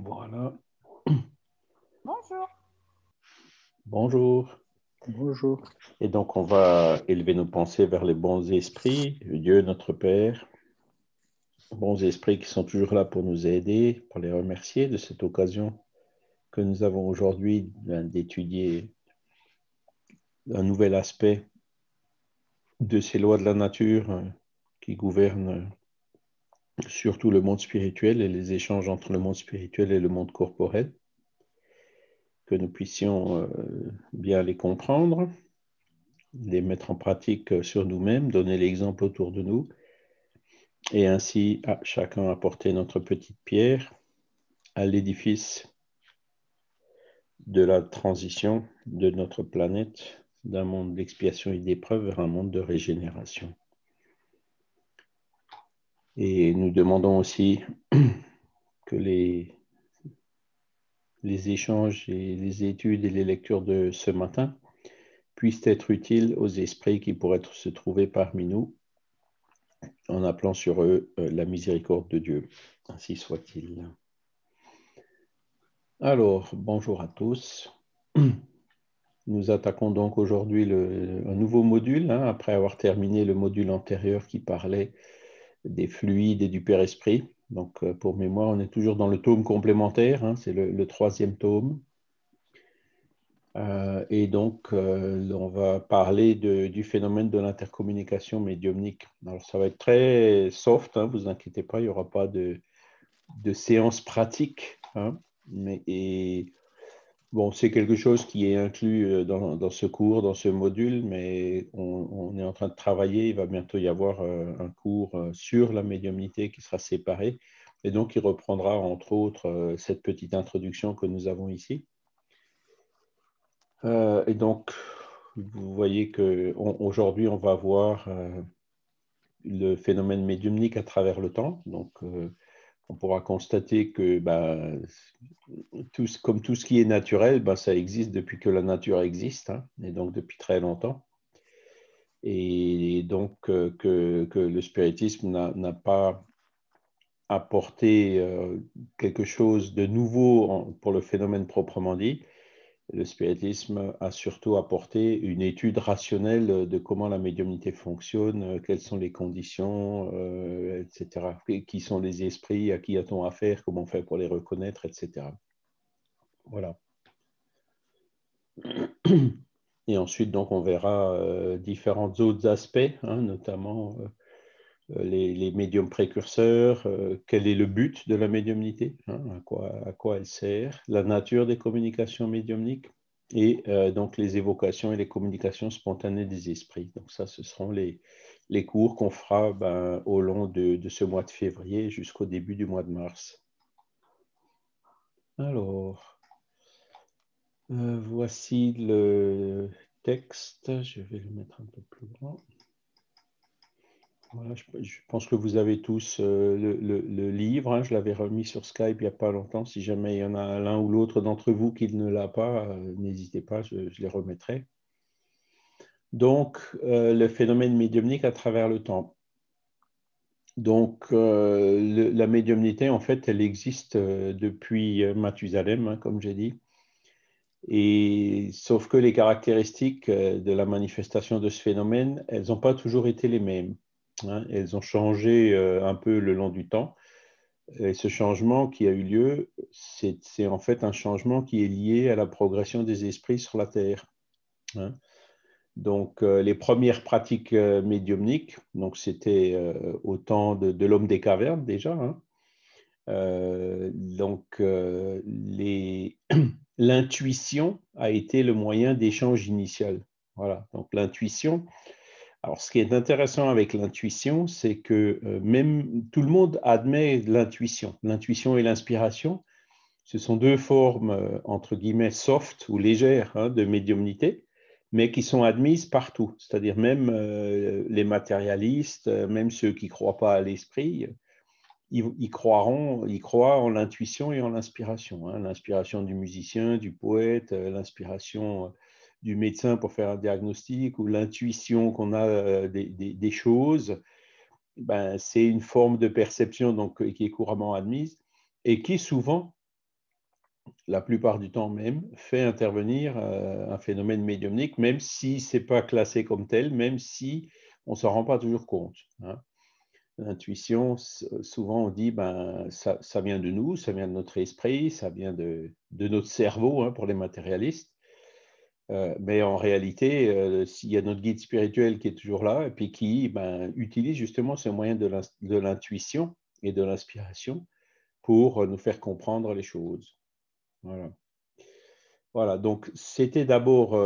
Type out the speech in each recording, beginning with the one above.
Voilà. Bonjour. Bonjour. Bonjour. Et donc, on va élever nos pensées vers les bons esprits, Dieu notre Père, bons esprits qui sont toujours là pour nous aider, pour les remercier de cette occasion que nous avons aujourd'hui d'étudier un nouvel aspect de ces lois de la nature qui gouvernent surtout le monde spirituel et les échanges entre le monde spirituel et le monde corporel, que nous puissions bien les comprendre, les mettre en pratique sur nous-mêmes, donner l'exemple autour de nous, et ainsi chacun apporter notre petite pierre à l'édifice de la transition de notre planète d'un monde d'expiation et d'épreuve vers un monde de régénération. Et nous demandons aussi que les échanges et les études et les lectures de ce matin puissent être utiles aux esprits qui pourraient se trouver parmi nous, en appelant sur eux la miséricorde de Dieu. Ainsi soit-il. Alors, bonjour à tous. Nous attaquons donc aujourd'hui un nouveau module, après avoir terminé le module antérieur qui parlait des fluides et du Père-Esprit. Donc, pour mémoire, on est toujours dans le tome complémentaire, c'est le troisième tome. Et donc, on va parler du phénomène de l'intercommunication médiumnique. Alors, ça va être très soft, vous inquiétez pas, il n'y aura pas de séance pratique, bon, c'est quelque chose qui est inclus dans ce cours, dans ce module, mais on est en train de travailler. Il va bientôt y avoir un cours sur la médiumnité qui sera séparé. Et donc, il reprendra, entre autres, cette petite introduction que nous avons ici. Et donc, vous voyez qu'aujourd'hui, on va voir le phénomène médiumnique à travers le temps. Donc, on pourra constater que comme tout ce qui est naturel, ça existe depuis que la nature existe, et donc depuis très longtemps. Et donc que le spiritisme n'a pas apporté quelque chose de nouveau pour le phénomène proprement dit. Le spiritisme a surtout apporté une étude rationnelle de comment la médiumnité fonctionne, quelles sont les conditions, etc. Qui sont les esprits, à qui a-t-on affaire, comment on fait pour les reconnaître, etc. Voilà. Et ensuite, donc, on verra différents autres aspects, notamment les médiums précurseurs, quel est le but de la médiumnité, à quoi elle sert, la nature des communications médiumniques et donc les évocations et les communications spontanées des esprits. Donc ça, ce seront les cours qu'on fera au long de ce mois de février jusqu'au début du mois de mars. Alors, voici le texte. Je vais le mettre un peu plus grand. Voilà, je pense que vous avez tous le livre. Je l'avais remis sur Skype il n'y a pas longtemps. Si jamais il y en a l'un ou l'autre d'entre vous qui ne l'a pas, n'hésitez pas, je les remettrai. Donc, le phénomène médiumnique à travers le temps. Donc, la médiumnité, en fait, elle existe depuis Mathusalem, comme j'ai dit. Et, sauf que les caractéristiques de la manifestation de ce phénomène, elles n'ont pas toujours été les mêmes. Elles ont changé un peu le long du temps. Et ce changement qui a eu lieu, c'est en fait un changement qui est lié à la progression des esprits sur la Terre. Donc, les premières pratiques médiumniques, donc c'était au temps de l'homme des cavernes déjà. Donc, l'intuition a été le moyen d'échange initial. Voilà, donc l'intuition. Alors, ce qui est intéressant avec l'intuition, c'est que même tout le monde admet l'intuition. L'intuition et l'inspiration, ce sont deux formes, entre guillemets, soft ou légères de médiumnité, mais qui sont admises partout. C'est-à-dire même les matérialistes, même ceux qui ne croient pas à l'esprit, ils croient en l'intuition et en l'inspiration. L'inspiration du musicien, du poète, l'inspiration du médecin pour faire un diagnostic ou l'intuition qu'on a des choses, c'est une forme de perception donc, qui est couramment admise et qui souvent la plupart du temps même, fait intervenir un phénomène médiumnique, même si ce n'est pas classé comme tel, même si on ne s'en rend pas toujours compte. Hein. L'intuition, souvent on dit, ça vient de nous, ça vient de notre esprit, ça vient de notre cerveau, hein, pour les matérialistes. Mais en réalité, s'il y a notre guide spirituel qui est toujours là, et puis qui utilise justement ce moyen de l'intuition et de l'inspiration pour nous faire comprendre les choses. Voilà. Voilà, donc c'était d'abord,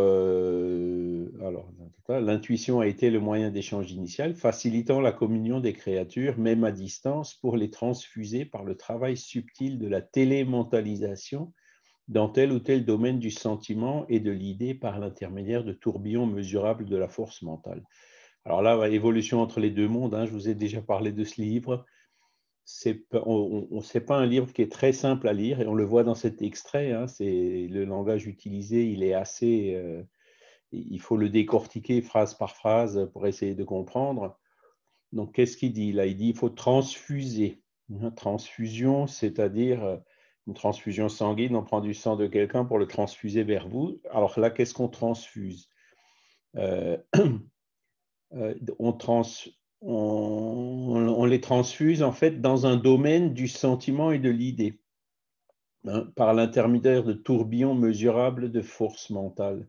l'intuition a été le moyen d'échange initial, facilitant la communion des créatures, même à distance, pour les transfuser par le travail subtil de la télémentalisation dans tel ou tel domaine du sentiment et de l'idée par l'intermédiaire de tourbillons mesurables de la force mentale. Alors là, évolution entre les deux mondes, hein, je vous ai déjà parlé de ce livre. C'est pas un livre qui est très simple à lire et on le voit dans cet extrait. Hein, le langage utilisé, il est assez. Il faut le décortiquer phrase par phrase pour essayer de comprendre. Donc, qu'est-ce qu'il dit là? Il dit qu'il faut transfuser. Transfusion, c'est-à-dire une transfusion sanguine. On prend du sang de quelqu'un pour le transfuser vers vous. Alors là, qu'est-ce qu'on transfuse? On les transfuse en fait dans un domaine du sentiment et de l'idée, hein, par l'intermédiaire de tourbillons mesurables de force mentale.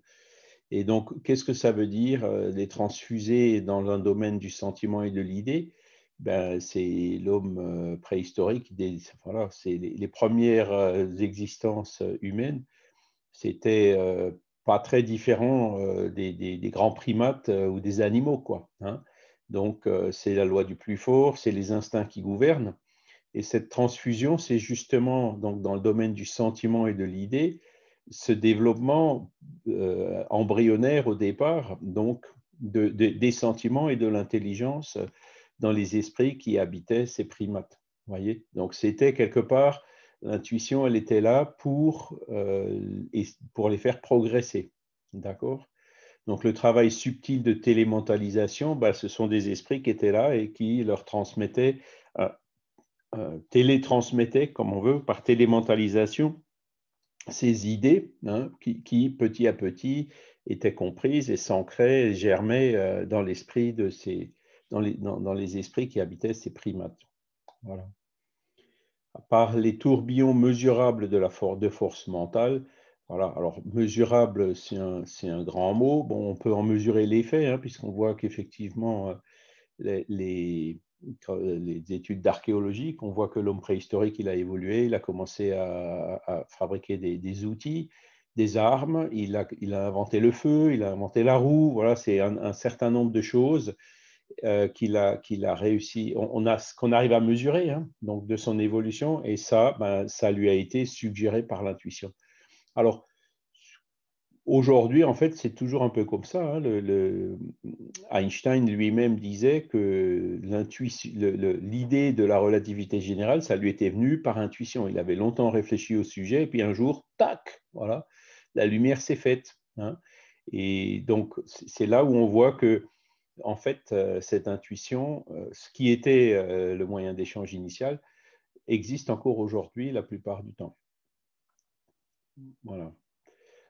Et donc, qu'est-ce que ça veut dire, les transfuser dans un domaine du sentiment et de l'idée? C'est l'homme préhistorique, voilà, c'est les premières existences humaines. C'était pas très différent des grands primates ou des animaux, quoi. Hein. Donc, c'est la loi du plus fort, c'est les instincts qui gouvernent. Et cette transfusion, c'est justement donc, dans le domaine du sentiment et de l'idée, ce développement embryonnaire au départ, donc des sentiments et de l'intelligence dans les esprits qui habitaient ces primates. Voyez. Donc, c'était quelque part, l'intuition, elle était là pour les faire progresser. D'accord? Donc, le travail subtil de télémentalisation, ce sont des esprits qui étaient là et qui leur transmettaient, télétransmettaient, comme on veut, par télémentalisation, ces idées, hein, qui, petit à petit, étaient comprises et s'ancraient et germaient dans l'esprit dans les esprits qui habitaient ces primates. Voilà. Par les tourbillons mesurables de force mentale. Voilà. Alors, mesurable, c'est un grand mot. Bon, on peut en mesurer l'effet, hein, puisqu'on voit qu'effectivement, les études d'archéologie, on voit que l'homme préhistorique, il a évolué, il a commencé à fabriquer des outils, des armes, il a inventé le feu, il a inventé la roue. Voilà, c'est un certain nombre de choses qu'il a réussi, qu'on arrive à mesurer, hein, donc de son évolution, et ça, ça lui a été suggéré par l'intuition. Alors, aujourd'hui, en fait, c'est toujours un peu comme ça. Hein, Einstein lui-même disait que l'idée de la relativité générale, ça lui était venu par intuition. Il avait longtemps réfléchi au sujet, et puis un jour, tac, voilà, la lumière s'est faite. Hein. Et donc, c'est là où on voit que en fait, cette intuition, ce qui était le moyen d'échange initial, existe encore aujourd'hui la plupart du temps. Voilà.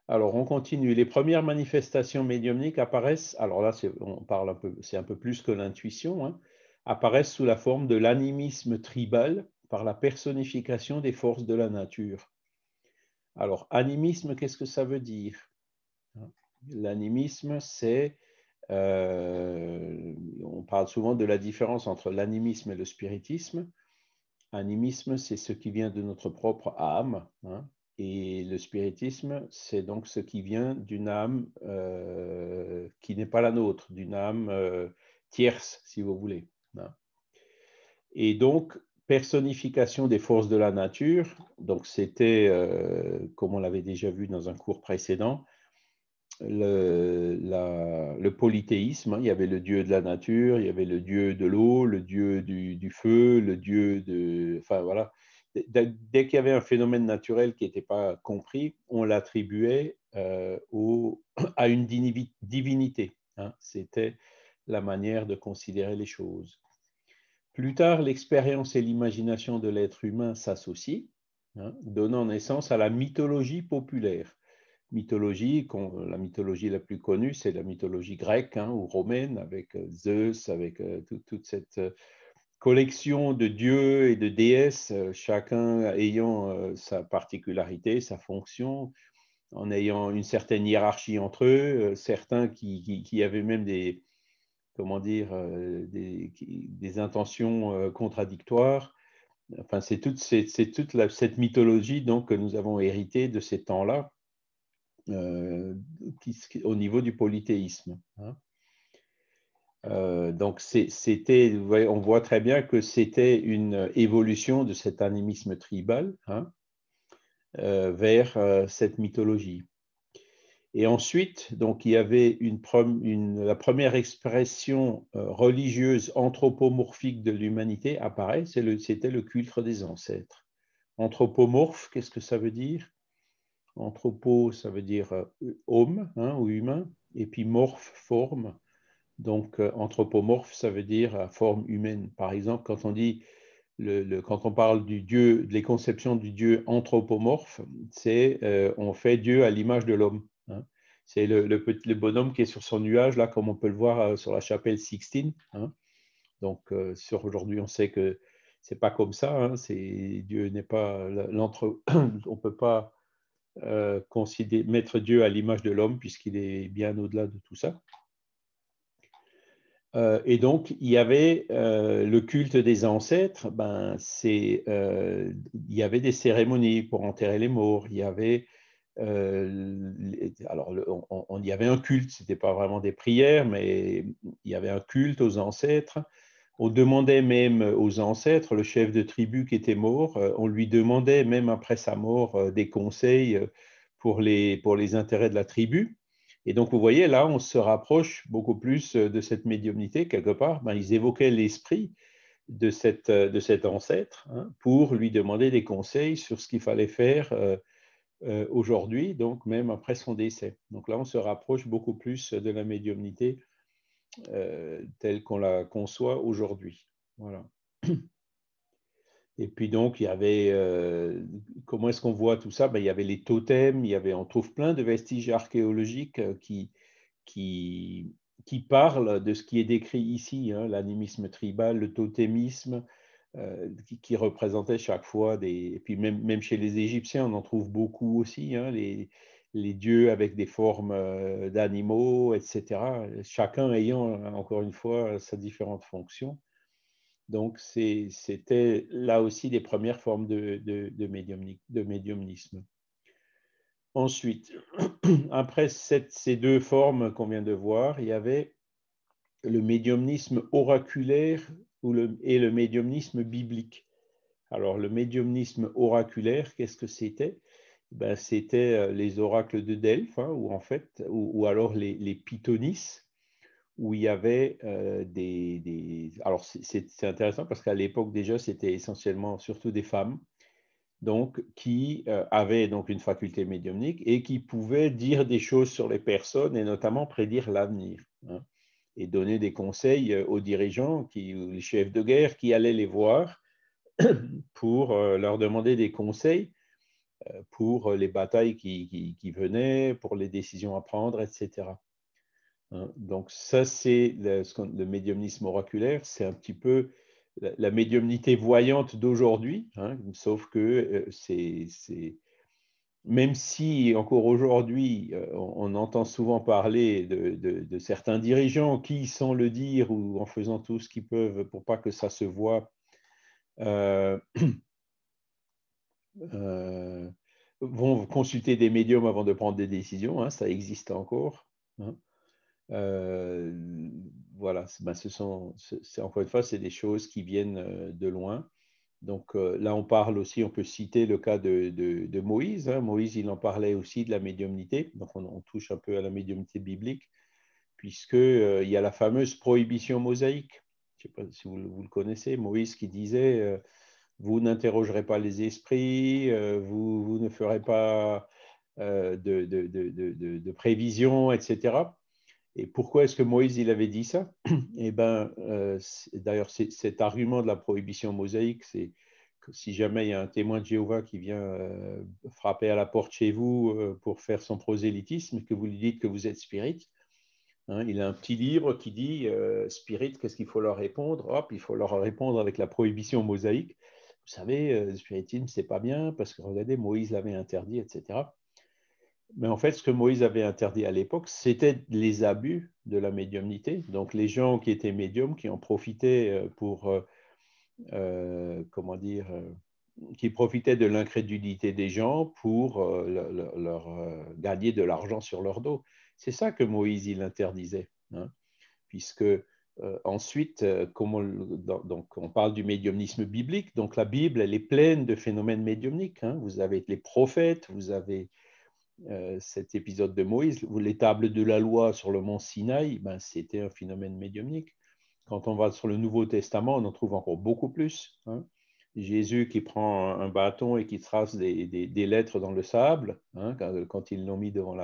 Alors, on continue. Les premières manifestations médiumniques apparaissent, alors là, c'est un peu plus que l'intuition, hein, apparaissent sous la forme de l'animisme tribal par la personnification des forces de la nature. Alors, animisme, qu'est-ce que ça veut dire? L'animisme, c'est on parle souvent de la différence entre l'animisme et le spiritisme. Animisme, c'est ce qui vient de notre propre âme, hein, et le spiritisme, c'est donc ce qui vient d'une âme qui n'est pas la nôtre, d'une âme tierce, si vous voulez. Hein. Et donc, personnification des forces de la nature, donc c'était, comme on l'avait déjà vu dans un cours précédent, le polythéisme. Hein. Il y avait le dieu de la nature, il y avait le dieu de l'eau, le dieu du feu, le dieu de... Enfin, voilà. Dès qu'il y avait un phénomène naturel qui n'était pas compris, on l'attribuait à une divinité. Hein. C'était la manière de considérer les choses. Plus tard, l'expérience et l'imagination de l'être humain s'associent. hein, donnant naissance à la mythologie populaire. La mythologie la plus connue, c'est la mythologie grecque, hein, ou romaine, avec Zeus, avec toute cette collection de dieux et de déesses, chacun ayant sa particularité, sa fonction, en ayant une certaine hiérarchie entre eux, certains qui avaient même des, comment dire, des intentions contradictoires. Enfin, c'est toute cette mythologie donc, que nous avons héritée de ces temps-là au niveau du polythéisme, hein. Donc, on voit très bien que c'était une évolution de cet animisme tribal, hein, vers cette mythologie. Et ensuite, donc, il y avait la première expression religieuse anthropomorphique de l'humanité apparaît, c'était le culte des ancêtres. Anthropomorphe, qu'est-ce que ça veut dire? Anthropo, ça veut dire homme, hein, ou humain, et puis morphe, forme. Donc, anthropomorphe, ça veut dire forme humaine. Par exemple, quand on dit quand on parle du Dieu, des conceptions du Dieu anthropomorphe, c'est on fait Dieu à l'image de l'homme, hein. C'est le bonhomme qui est sur son nuage, là, comme on peut le voir sur la chapelle Sixtine, hein. Donc, aujourd'hui, on sait que c'est pas comme ça, hein. Dieu n'est pas on peut pas mettre Dieu à l'image de l'homme puisqu'il est bien au-delà de tout ça. Et donc, il y avait le culte des ancêtres, il y avait des cérémonies pour enterrer les morts, il y avait, alors, il y avait un culte, ce n'était pas vraiment des prières, mais il y avait un culte aux ancêtres. On demandait même aux ancêtres, le chef de tribu qui était mort, on lui demandait même après sa mort des conseils pour les intérêts de la tribu. Et donc, vous voyez, là, on se rapproche beaucoup plus de cette médiumnité. Quelque part, ils évoquaient l'esprit de cet ancêtre, hein, pour lui demander des conseils sur ce qu'il fallait faire aujourd'hui, donc même après son décès. Donc là, on se rapproche beaucoup plus de la médiumnité telle qu'on la conçoit aujourd'hui. Voilà. Et puis donc, il y avait, comment est-ce qu'on voit tout ça? Il y avait les totems, on trouve plein de vestiges archéologiques qui, qui parlent de ce qui est décrit ici, hein, l'animisme tribal, le totémisme, qui représentait chaque fois et puis même chez les Égyptiens, on en trouve beaucoup aussi, hein, les dieux avec des formes d'animaux, etc. Chacun ayant, encore une fois, sa différente fonction. Donc, c'était là aussi les premières formes de médiumnisme. Ensuite, après ces deux formes qu'on vient de voir, il y avait le médiumnisme oraculaire et le médiumnisme biblique. Alors, le médiumnisme oraculaire, qu'est-ce que c'était? C'était les oracles de Delphes, hein, ou alors les Pythonis, où il y avait Alors, c'est intéressant parce qu'à l'époque, déjà, c'était essentiellement surtout des femmes, donc, qui avaient donc une faculté médiumnique et qui pouvaient dire des choses sur les personnes et notamment prédire l'avenir, hein, et donner des conseils aux dirigeants, les chefs de guerre qui allaient les voir pour leur demander des conseils pour les batailles qui venaient, pour les décisions à prendre, etc. Donc ça, c'est le médiumnisme oraculaire, c'est un petit peu la médiumnité voyante d'aujourd'hui, hein, sauf que même si encore aujourd'hui, on entend souvent parler de certains dirigeants qui, sans le dire ou en faisant tout ce qu'ils peuvent pour pas que ça se voit, euh, euh, vont consulter des médiums avant de prendre des décisions, hein, ça existe encore, hein. Voilà, encore une fois, c'est des choses qui viennent de loin. Donc là, on peut citer le cas de Moïse, hein. Moïse, il en parlait aussi de la médiumnité. Donc on touche un peu à la médiumnité biblique, puisque il y a la fameuse prohibition mosaïque. Je ne sais pas si vous le connaissez. Moïse qui disait vous n'interrogerez pas les esprits, vous ne ferez pas de prévisions, etc. Et pourquoi est-ce que Moïse il avait dit ça? Eh ben, d'ailleurs, cet argument de la prohibition mosaïque, si jamais il y a un témoin de Jéhovah qui vient frapper à la porte chez vous pour faire son prosélytisme, que vous lui dites que vous êtes spirit, hein, il a un petit livre qui dit spirit, qu'est-ce qu'il faut leur répondre? Hop, il faut leur répondre avec la prohibition mosaïque. Vous savez, le spiritisme, c'est pas bien parce que regardez, Moïse l'avait interdit, etc. Mais en fait, ce que Moïse avait interdit à l'époque, c'était les abus de la médiumnité. Donc, les gens qui étaient médiums, qui en profitaient pour, comment dire, qui profitaient de l'incrédulité des gens pour leur gagner de l'argent sur leur dos. C'est ça que Moïse, il interdisait, hein, puisque ensuite, donc on parle du médiumnisme biblique, donc la Bible, elle est pleine de phénomènes médiumniques, hein. Vous avez les prophètes, vous avez cet épisode de Moïse, les tables de la loi sur le mont Sinaï, ben, c'était un phénomène médiumnique. Quand on va sur le Nouveau Testament, on en trouve encore beaucoup plus, hein. Jésus qui prend un bâton et qui trace des lettres dans le sable, hein, quand ils l'ont mis devant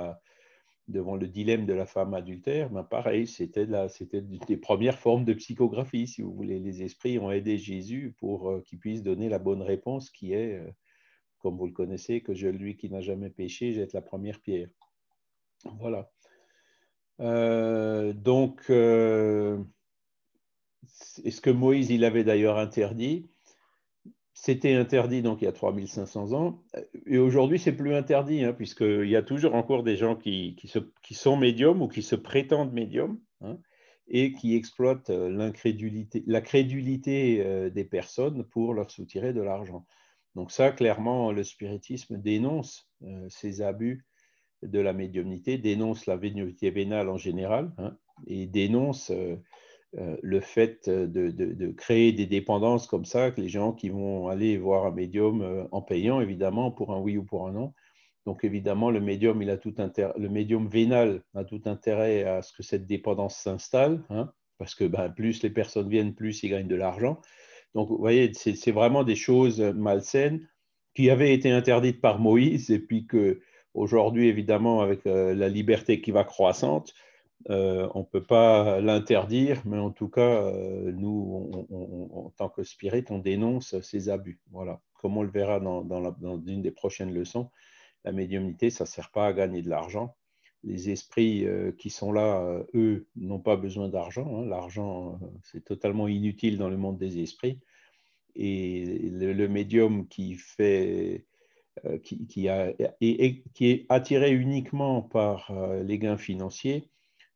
le dilemme de la femme adultère, ben pareil, c'était des premières formes de psychographie, si vous voulez. Les esprits ont aidé Jésus pour qu'il puisse donner la bonne réponse qui est, comme vous le connaissez, que lui qui n'a jamais péché jette la première pierre. Voilà. Donc, est-ce que Moïse, il avait d'ailleurs interdit? C'était interdit donc il y a 3500 ans. Et aujourd'hui, c'est plus interdit, hein, puisqu'il y a toujours encore des gens qui sont médiums ou qui se prétendent médiums, hein, et qui exploitent la crédulité des personnes pour leur soutirer de l'argent. Donc ça, clairement, le spiritisme dénonce ces abus de la médiumnité, dénonce la médiumnité vénale en général, hein, et dénonce le fait de créer des dépendances comme ça, que les gens qui vont aller voir un médium en payant, évidemment, pour un oui ou pour un non. Donc, évidemment, le médium vénal a tout intérêt à ce que cette dépendance s'installe, hein, parce que ben, plus les personnes viennent, plus ils gagnent de l'argent. Donc, vous voyez, c'est vraiment des choses malsaines qui avaient été interdites par Moïse, et puis qu'aujourd'hui, évidemment, avec la liberté qui va croissante, on ne peut pas l'interdire, mais en tout cas, nous, en tant que spirit, on dénonce ces abus. Voilà. Comme on le verra dans une des prochaines leçons, la médiumnité, ça ne sert pas à gagner de l'argent. Les esprits qui sont là, eux, n'ont pas besoin d'argent, hein. L'argent, c'est totalement inutile dans le monde des esprits. Et le médium qui est attiré uniquement par les gains financiers,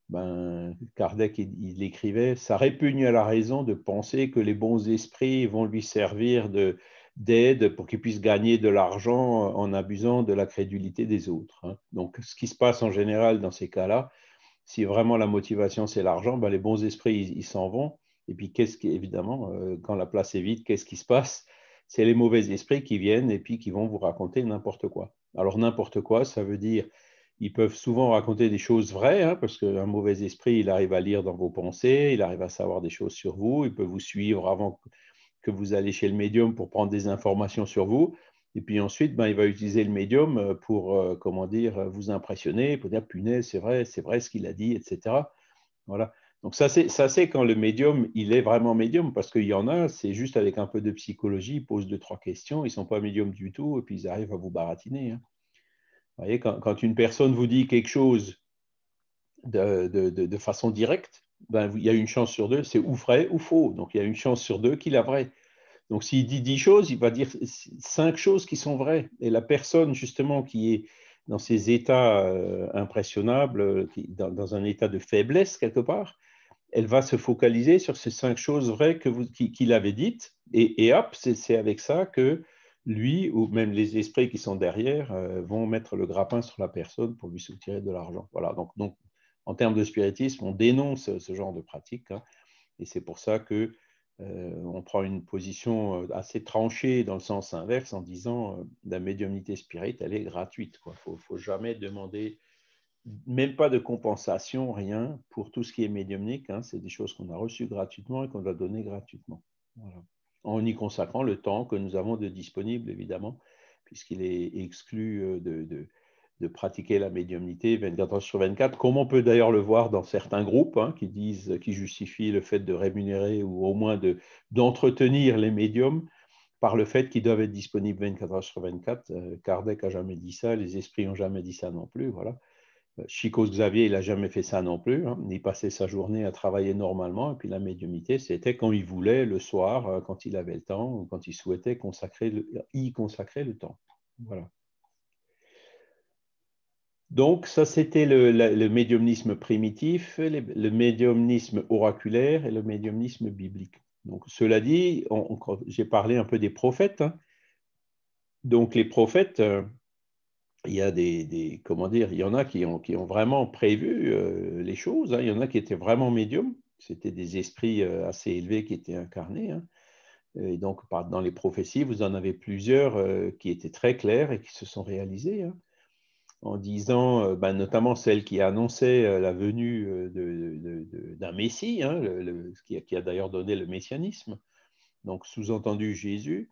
ben, Kardec, il écrivait, ça répugne à la raison de penser que les bons esprits vont lui servir d'aide pour qu'il puisse gagner de l'argent en abusant de la crédulité des autres, hein. Donc, ce qui se passe en général dans ces cas-là, si vraiment la motivation c'est l'argent, ben, les bons esprits, ils s'en vont. Et puis, évidemment, quand la place est vide, qu'est-ce qui se passe? C'est les mauvais esprits qui viennent et puis qui vont vous raconter n'importe quoi. Alors, n'importe quoi, ça veut dire ils peuvent souvent raconter des choses vraies, hein, parce qu'un mauvais esprit, il arrive à lire dans vos pensées, il arrive à savoir des choses sur vous, il peut vous suivre avant que vous allez chez le médium pour prendre des informations sur vous. Et puis ensuite, ben, il va utiliser le médium pour, comment dire, vous impressionner, pour dire, punaise, c'est vrai ce qu'il a dit, etc. Voilà. Donc ça, c'est quand le médium, il est vraiment médium, parce qu'il y en a, c'est juste avec un peu de psychologie, ils posent 2-3 questions, ils ne sont pas médiums du tout, et puis ils arrivent à vous baratiner, hein. Vous voyez, quand une personne vous dit quelque chose de façon directe, ben, il y a une chance sur deux, c'est ou vrai ou faux. Donc, il y a une chance sur deux qu'il a vrai. Donc, s'il dit 10 choses, il va dire 5 choses qui sont vraies. Et la personne, justement, qui est dans ces états impressionnables, dans un état de faiblesse, quelque part, elle va se focaliser sur ces 5 choses vraies qu'il avait dites. Et hop, c'est avec ça que lui, ou même les esprits qui sont derrière, vont mettre le grappin sur la personne pour lui soutirer de l'argent. Voilà, donc, en termes de spiritisme, on dénonce ce genre de pratique, hein, et c'est pour ça que on prend une position assez tranchée dans le sens inverse en disant la médiumnité spirite, elle est gratuite. Il ne faut jamais demander, même pas de compensation, rien, pour tout ce qui est médiumnique, hein. C'est des choses qu'on a reçues gratuitement et qu'on doit donner gratuitement. Voilà. En y consacrant le temps que nous avons de disponible, évidemment, puisqu'il est exclu de pratiquer la médiumnité 24 heures sur 24, comme on peut d'ailleurs le voir dans certains groupes, hein, qui justifient le fait de rémunérer ou au moins d'entretenir les médiums par le fait qu'ils doivent être disponibles 24 heures sur 24. Kardec n'a jamais dit ça, les esprits n'ont jamais dit ça non plus. Voilà. Chico Xavier, il n'a jamais fait ça non plus. Hein. Il passait sa journée à travailler normalement. Et puis la médiumnité, c'était quand il voulait, le soir, quand il avait le temps, ou quand il souhaitait y consacrer le temps. Voilà. Donc, ça, c'était le médiumnisme primitif, le médiumnisme oraculaire et le médiumnisme biblique. Donc, cela dit, j'ai parlé un peu des prophètes. Hein. Donc, les prophètes, il y a comment dire, il y en a qui ont vraiment prévu les choses. Hein. Il y en a qui étaient vraiment médiums. C'était des esprits assez élevés qui étaient incarnés. Hein. Et donc, dans les prophéties, vous en avez plusieurs qui étaient très claires et qui se sont réalisées. Hein, en disant, notamment celle qui annonçait la venue d'un Messie, hein, qui a d'ailleurs donné le messianisme, donc sous-entendu Jésus.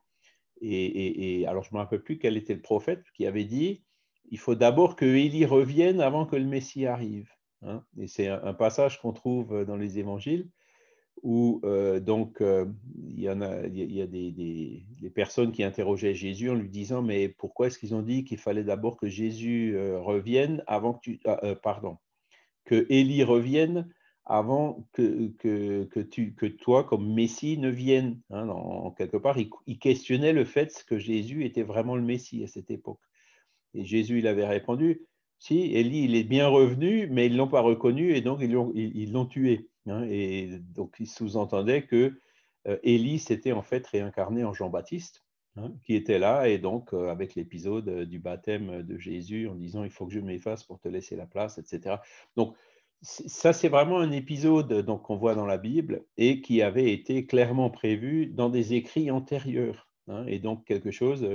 Et alors, je ne me rappelle plus quel était le prophète qui avait dit, il faut d'abord que Élie revienne avant que le Messie arrive. Hein. Et c'est un passage qu'on trouve dans les évangiles où il y a des personnes qui interrogeaient Jésus en lui disant, mais pourquoi est-ce qu'ils ont dit qu'il fallait d'abord que Jésus revienne avant que Élie revienne avant que toi, comme Messie, ne vienne. Hein, quelque part, il questionnait le fait que Jésus était vraiment le Messie à cette époque. Et Jésus, il avait répondu, si, Élie, il est bien revenu, mais ils ne l'ont pas reconnu et donc ils l'ont tué. Hein, et donc, il sous-entendait que Élie s'était en fait réincarné en Jean-Baptiste, hein, qui était là, et donc avec l'épisode du baptême de Jésus en disant, il faut que je m'efface pour te laisser la place, etc. Donc, ça, c'est vraiment un épisode qu'on voit dans la Bible et qui avait été clairement prévu dans des écrits antérieurs. Hein, et donc, quelque chose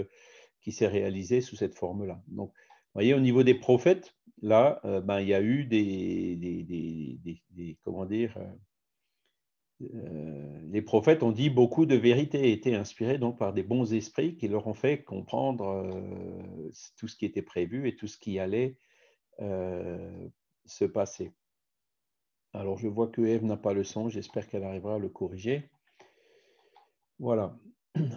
qui s'est réalisé sous cette forme-là. Donc, vous voyez, au niveau des prophètes, là, il y a eu comment dire, les prophètes ont dit beaucoup de vérités, été inspirés donc par des bons esprits qui leur ont fait comprendre tout ce qui était prévu et tout ce qui allait se passer. Alors, je vois que Ève n'a pas le son, j'espère qu'elle arrivera à le corriger. Voilà.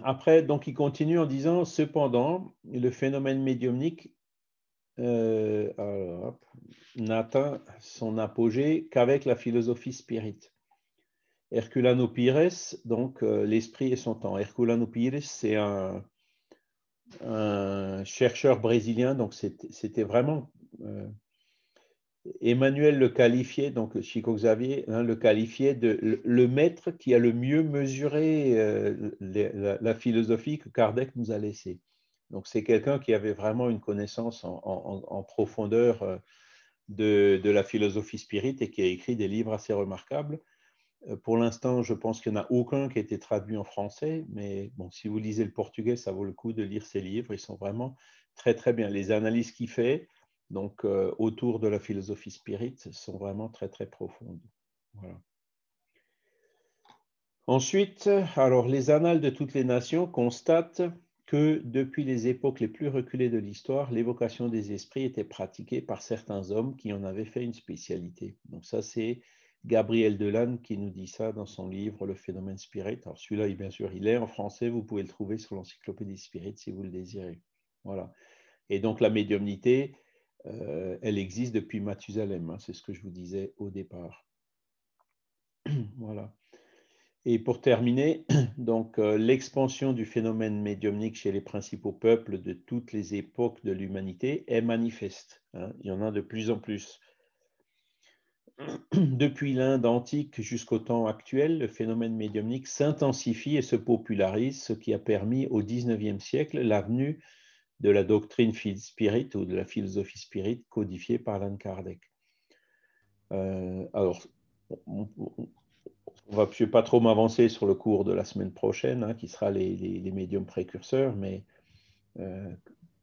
Après, donc, il continue en disant, cependant, le phénomène médiumnique n'atteint son apogée qu'avec la philosophie spirite. Herculano Pires, donc l'esprit et son temps. Herculano Pires, c'est un chercheur brésilien, donc c'était vraiment Emmanuel le qualifiait, donc Chico Xavier, hein, le qualifiait de le maître qui a le mieux mesuré la philosophie que Kardec nous a laissée. Donc c'est quelqu'un qui avait vraiment une connaissance en profondeur de la philosophie spirite et qui a écrit des livres assez remarquables. Pour l'instant, je pense qu'il n'y en a aucun qui a été traduit en français, mais bon, si vous lisez le portugais, ça vaut le coup de lire ces livres. Ils sont vraiment très, très bien. Les analyses qu'il fait, donc autour de la philosophie spirite, sont vraiment très, très profondes. Voilà. Ensuite, alors, les annales de toutes les nations constatent que depuis les époques les plus reculées de l'histoire, l'évocation des esprits était pratiquée par certains hommes qui en avaient fait une spécialité. Donc ça, c'est Gabriel Delanne qui nous dit ça dans son livre Le phénomène spirit. Alors celui-là, bien sûr, il est en français, vous pouvez le trouver sur l'encyclopédie spirit si vous le désirez. Voilà. Et donc la médiumnité, elle existe depuis Mathusalem, hein, c'est ce que je vous disais au départ. Voilà. Et pour terminer, donc l'expansion du phénomène médiumnique chez les principaux peuples de toutes les époques de l'humanité est manifeste. Hein. Il y en a de plus en plus. Depuis l'Inde antique jusqu'au temps actuel, le phénomène médiumnique s'intensifie et se popularise, ce qui a permis au XIXe siècle la venue de la doctrine spirit ou de la philosophie spirit codifiée par Allan Kardec. Alors, je ne vais pas trop m'avancer sur le cours de la semaine prochaine, hein, qui sera les médiums précurseurs, mais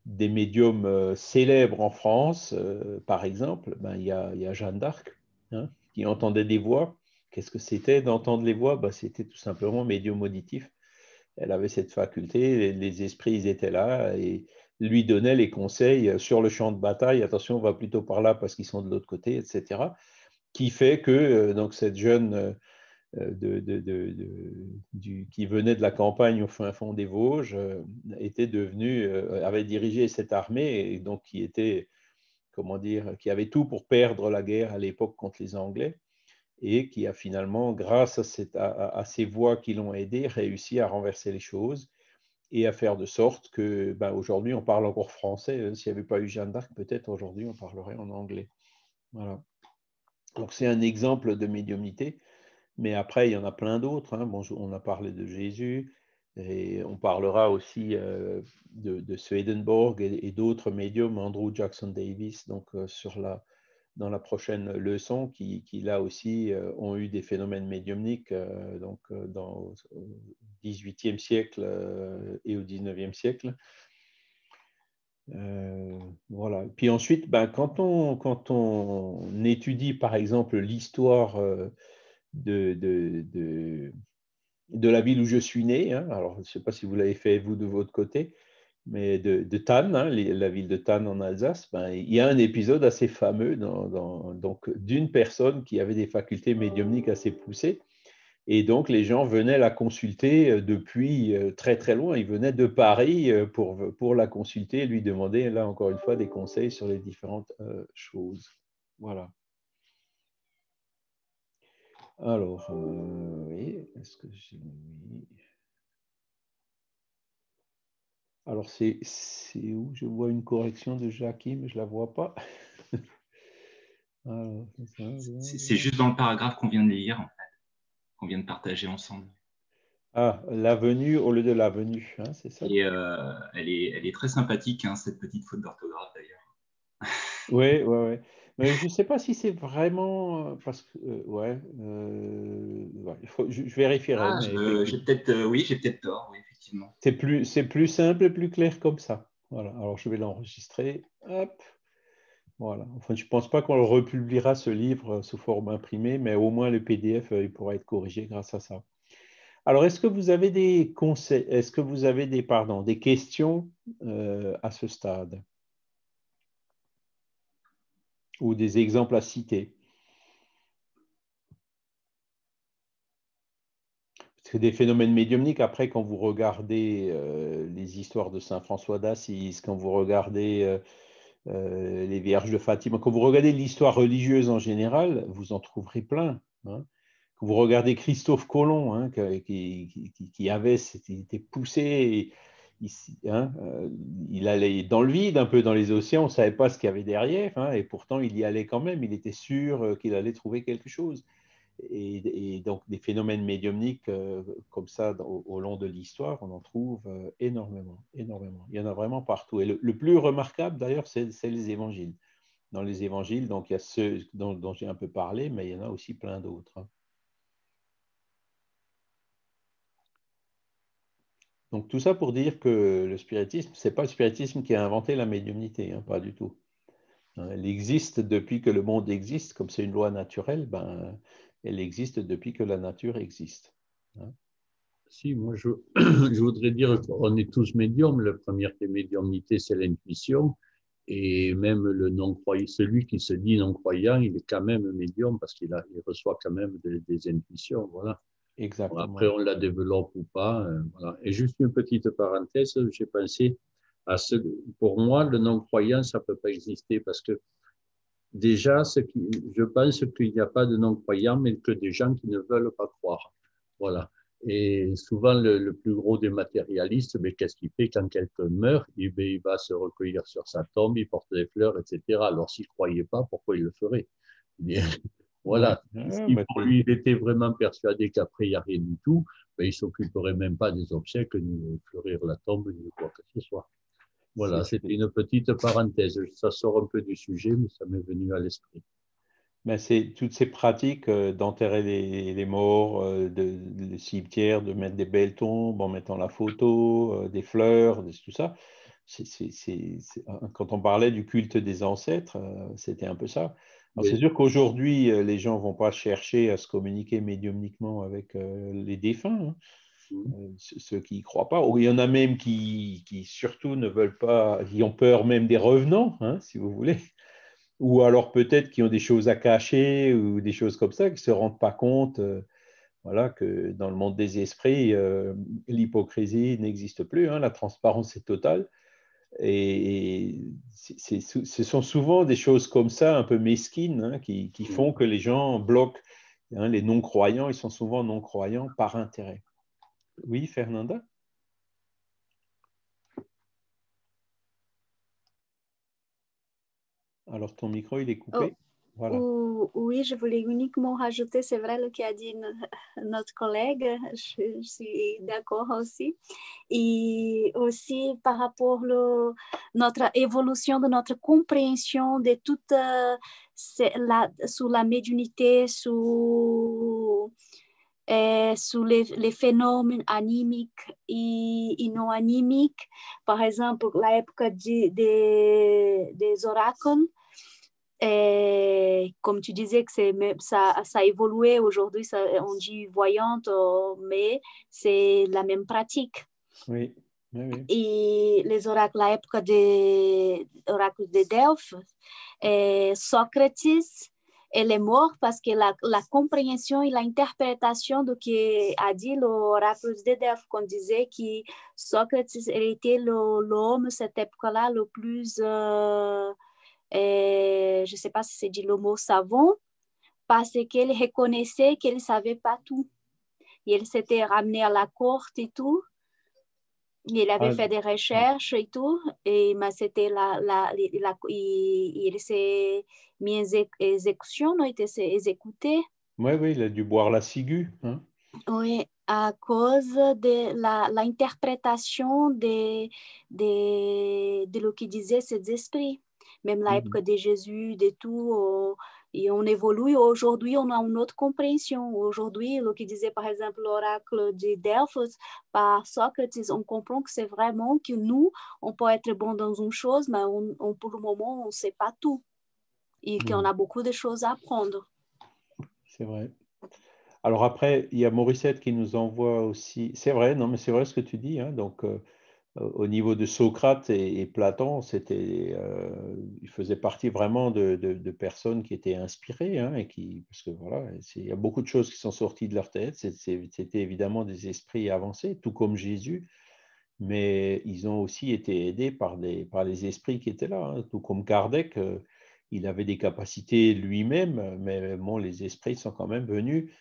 des médiums célèbres en France, par exemple, il y a Jeanne d'Arc, hein, qui entendait des voix. Qu'est-ce que c'était d'entendre les voix? C'était tout simplement médium auditif. Elle avait cette faculté, les esprits ils étaient là et lui donnaient les conseils sur le champ de bataille. Attention, on va plutôt par là parce qu'ils sont de l'autre côté, etc. Qui fait que donc cette jeune qui venait de la campagne au fin fond des Vosges, avait dirigé cette armée et donc qui était, comment dire, qui avait tout pour perdre la guerre à l'époque contre les Anglais et qui a finalement, grâce à ces voix qui l'ont aidé, réussi à renverser les choses et à faire de sorte que aujourd'hui on parle encore français. S'il n'y avait pas eu Jeanne d'Arc, peut-être aujourd'hui on parlerait en anglais. Voilà. Donc c'est un exemple de médiumnité. Mais après, il y en a plein d'autres. Hein. Bon, on a parlé de Jésus et on parlera aussi de Swedenborg et d'autres médiums, Andrew Jackson Davis, donc dans la prochaine leçon, qui là aussi ont eu des phénomènes médiumniques dans au XVIIIe siècle et au XIXe siècle. Voilà. Puis ensuite, quand on étudie par exemple l'histoire de la ville où je suis né. Hein. Alors, je ne sais pas si vous l'avez fait, vous, de votre côté, mais de Thann, hein, la ville de Thann en Alsace, il y a un épisode assez fameux donc, d'une personne qui avait des facultés médiumniques assez poussées. Et donc, les gens venaient la consulter depuis très, très loin. Ils venaient de Paris pour la consulter et lui demander, là, encore une fois, des conseils sur les différentes choses. Voilà. Alors, oui, est-ce que j'ai mis... Alors, c'est où je vois une correction de Jackie, mais je ne la vois pas. C'est juste dans le paragraphe qu'on vient de lire, en fait, qu'on vient de partager ensemble. Ah, l'avenue au lieu de l'avenue, hein, c'est ça? Et elle est très sympathique, hein, cette petite faute d'orthographe, d'ailleurs. Oui, oui, oui. Mais je ne sais pas si c'est vraiment parce que ouais, je vérifierai, mais J'ai peut-être tort, oui, effectivement. c'est plus simple et plus clair comme ça. Voilà. Alors je vais l'enregistrer. Hop. Voilà. Enfin, je ne pense pas qu'on le republiera ce livre sous forme imprimée, mais au moins le PDF il pourra être corrigé grâce à ça. Alors, est-ce que vous avez des conseils, est-ce que vous avez des questions à ce stade ou des exemples à citer? Parce que des phénomènes médiumniques, après, quand vous regardez les histoires de Saint François d'Assise, quand vous regardez les Vierges de Fatima, quand vous regardez l'histoire religieuse en général, vous en trouverez plein. Hein. Quand vous regardez Christophe Colomb, hein, qui était poussé, hein, il allait dans le vide, un peu dans les océans, on ne savait pas ce qu'il y avait derrière, hein, et pourtant il y allait quand même, il était sûr qu'il allait trouver quelque chose. Et donc des phénomènes médiumniques comme ça au long de l'histoire, on en trouve énormément, énormément. Il y en a vraiment partout. Et le plus remarquable d'ailleurs, c'est les évangiles. Dans les évangiles, donc il y a ceux dont j'ai un peu parlé, mais il y en a aussi plein d'autres. Hein. Donc tout ça pour dire que le spiritisme, ce n'est pas le spiritisme qui a inventé la médiumnité, hein, pas du tout. Hein, elle existe depuis que le monde existe, comme c'est une loi naturelle, elle existe depuis que la nature existe. Hein. Si, moi, je voudrais dire qu'on est tous médiums. La première des médiumnités, c'est l'intuition. Et même le non-croyant, celui qui se dit non-croyant, il est quand même médium parce qu'il reçoit quand même des intuitions. Voilà. Bon, Exactement. après, on la développe ou pas. Voilà. Et juste une petite parenthèse, j'ai pensé à pour moi, le non-croyant, ça peut pas exister parce que déjà, je pense qu'il n'y a pas de non-croyants, mais que des gens qui ne veulent pas croire. Voilà. Et souvent, le plus gros des matérialistes, mais qu'est-ce qu'il fait quand quelqu'un meurt? Il va se recueillir sur sa tombe, il porte des fleurs, etc. Alors, s'il ne croyait pas, pourquoi il le ferait? Bien, voilà. Ouais. Si pour lui, il était vraiment persuadé qu'après, il n'y a rien du tout, ben, il ne s'occuperait même pas des obsèques, ni de fleurir la tombe, ni de quoi que ce soit. Voilà, c'était une petite parenthèse. Ça sort un peu du sujet, mais ça m'est venu à l'esprit. Mais c'est toutes ces pratiques d'enterrer les morts, les cimetières, de mettre des belles tombes en mettant la photo, des fleurs, tout ça. Quand on parlait du culte des ancêtres, c'était un peu ça. Alors c'est Oui. sûr qu'aujourd'hui, les gens ne vont pas chercher à se communiquer médiumniquement avec les défunts, hein. Ceux qui y croient pas. Ou il y en a même qui surtout ne veulent pas, qui ont peur même des revenants, hein, si vous voulez. Ou alors peut-être qui ont des choses à cacher ou des choses comme ça, qui ne se rendent pas compte. voilà, que dans le monde des esprits, l'hypocrisie n'existe plus, hein, la transparence est totale. Et ce sont souvent des choses comme ça, un peu mesquines, hein, qui font que les gens bloquent. Hein, les non-croyants, ils sont souvent non-croyants par intérêt. Oui, Fernanda? Alors, ton micro, il est Oh, coupé. Voilà. oui, je voulais uniquement rajouter, c'est vrai ce qu'a dit notre collègue, je suis d'accord aussi. Et aussi par rapport à notre évolution de notre compréhension de toute sur la médiumnité, sur les phénomènes animiques et non animiques. Par exemple, l'époque des oracles, et comme tu disais que ça a évolué, aujourd'hui on dit voyante, mais c'est la même pratique. Oui, oui, oui. Et les oracles, à l'époque des oracles de Delphes, Socrates, elle est mort parce que la compréhension et l'interprétation de ce qu'a dit l'oracle de Delphes, qu'on disait que Socrates était l'homme, cette époque-là, le plus, je ne sais pas si c'est dit le mot savant, parce qu'il reconnaissait qu'il ne savait pas tout. Il s'était ramené à la cour et tout. Il avait fait des recherches et tout, mais c'était il s'est mis en exécution, il était exécuté. Oui, oui, il a dû boire la ciguë. Hein? Oui, à cause de l'interprétation de ce que disaient ces esprits. Même l'époque de Jésus, de tout, et on évolue. Aujourd'hui, on a une autre compréhension. Aujourd'hui, ce que disait par exemple l'oracle de Delphes par Socrates, on comprend que c'est vraiment que nous, on peut être bon dans une chose, mais pour le moment, on ne sait pas tout. Et qu'on a beaucoup de choses à apprendre. C'est vrai. Alors après, il y a Morissette qui nous envoie aussi. C'est vrai, non, mais c'est vrai ce que tu dis. Hein, donc, au niveau de Socrate et Platon, il faisait partie vraiment de personnes qui étaient inspirées, hein, et parce que voilà, il y a beaucoup de choses qui sont sorties de leur tête. C'était évidemment des esprits avancés, tout comme Jésus, mais ils ont aussi été aidés par les esprits qui étaient là, hein, tout comme Kardec. Il avait des capacités lui-même, mais bon, les esprits sont quand même venus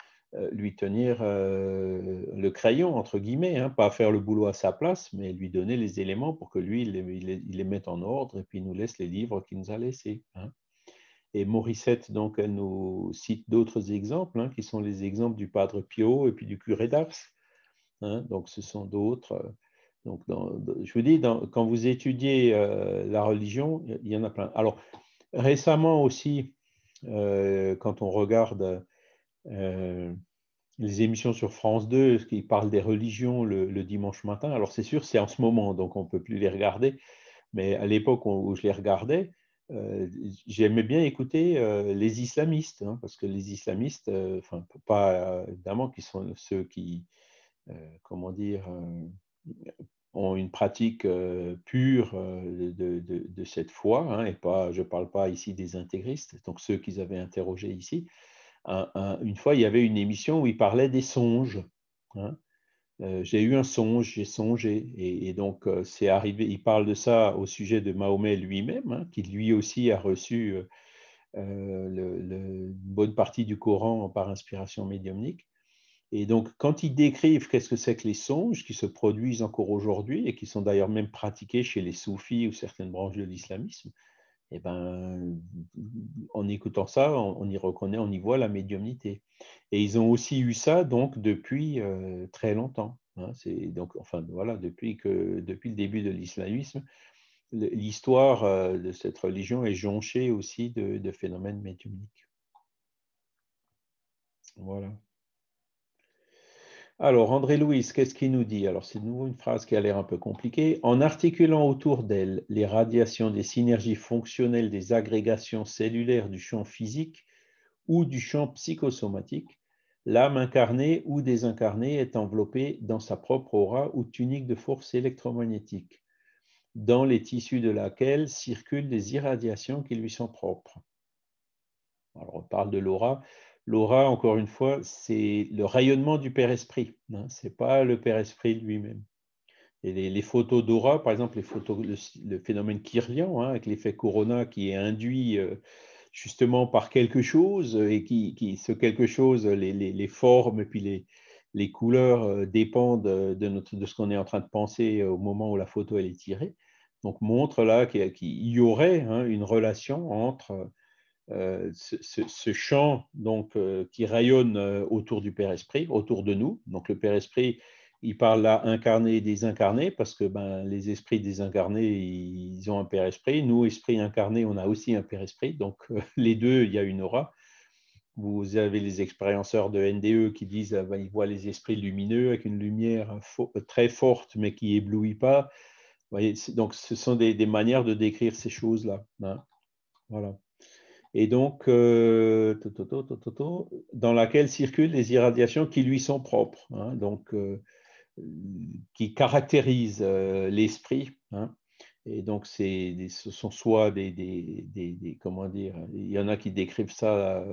lui tenir le crayon, entre guillemets, hein, pas faire le boulot à sa place, mais lui donner les éléments pour que lui, il les mette en ordre et puis il nous laisse les livres qu'il nous a laissés. Hein. Et Morissette, donc, elle nous cite d'autres exemples, hein, qui sont les exemples du Padre Pio et puis du curé d'Ars. Hein. Donc, ce sont d'autres. Donc, je vous dis, quand vous étudiez la religion, il y en a plein. Alors, récemment aussi, quand on regarde les émissions sur France 2 qui parlent des religions le dimanche matin. Alors, c'est sûr, c'est en ce moment, donc on ne peut plus les regarder. Mais à l'époque où je les regardais, j'aimais bien écouter les islamistes, hein, parce que les islamistes, enfin, pas évidemment, qui sont ceux qui, comment dire, ont une pratique pure de cette foi, hein, et pas, je ne parle pas ici des intégristes, donc ceux qu'ils avaient interrogés ici. Une fois, il y avait une émission où il parlait des songes. Hein. J'ai eu un songe, j'ai songé. Et donc, c'est arrivé, il parle de ça au sujet de Mahomet lui-même, hein, qui lui aussi a reçu une bonne partie du Coran par inspiration médiumnique. Et donc, quand ils décrivent qu'est-ce que c'est que les songes, qui se produisent encore aujourd'hui et qui sont d'ailleurs même pratiqués chez les soufis ou certaines branches de l'islamisme, eh ben, en écoutant ça, on y reconnaît, on y voit la médiumnité. Et ils ont aussi eu ça donc depuis très longtemps. Hein. Donc, enfin, voilà, depuis le début de l'islamisme, l'histoire de cette religion est jonchée aussi de phénomènes médiumniques. Voilà. Alors, André-Louis, qu'est-ce qu'il nous dit? Alors, c'est de nouveau une phrase qui a l'air un peu compliquée. En articulant autour d'elle les radiations des synergies fonctionnelles des agrégations cellulaires du champ physique ou du champ psychosomatique, l'âme incarnée ou désincarnée est enveloppée dans sa propre aura ou tunique de force électromagnétique, dans les tissus de laquelle circulent des irradiations qui lui sont propres. Alors, on parle de l'aura. L'aura, encore une fois, c'est le rayonnement du Père Esprit. Hein, ce n'est pas le Père Esprit lui-même. Et les photos d'aura, par exemple, le phénomène Kirlian, hein, avec l'effet Corona qui est induit justement par quelque chose, et ce quelque chose, les formes et puis les couleurs dépendent de ce qu'on est en train de penser au moment où la photo elle est tirée. Donc, montre là qu'il y aurait, hein, une relation entre ce champ donc, qui rayonne autour du Père Esprit, autour de nous. Donc le Père Esprit, il parle là incarné et désincarné, parce que les esprits désincarnés, ils ont un Père Esprit. Nous, esprits incarnés, on a aussi un Père Esprit. Donc les deux, il y a une aura. Vous avez les expérienceurs de NDE qui disent ils voient les esprits lumineux avec une lumière très forte, mais qui éblouit pas. Vous voyez, donc ce sont des manières de décrire ces choses-là. Hein. Voilà. Et donc, dans laquelle circulent les irradiations qui lui sont propres, hein, donc, qui caractérisent l'esprit. Hein. Et donc, ce sont soit comment dire, il y en a qui décrivent ça,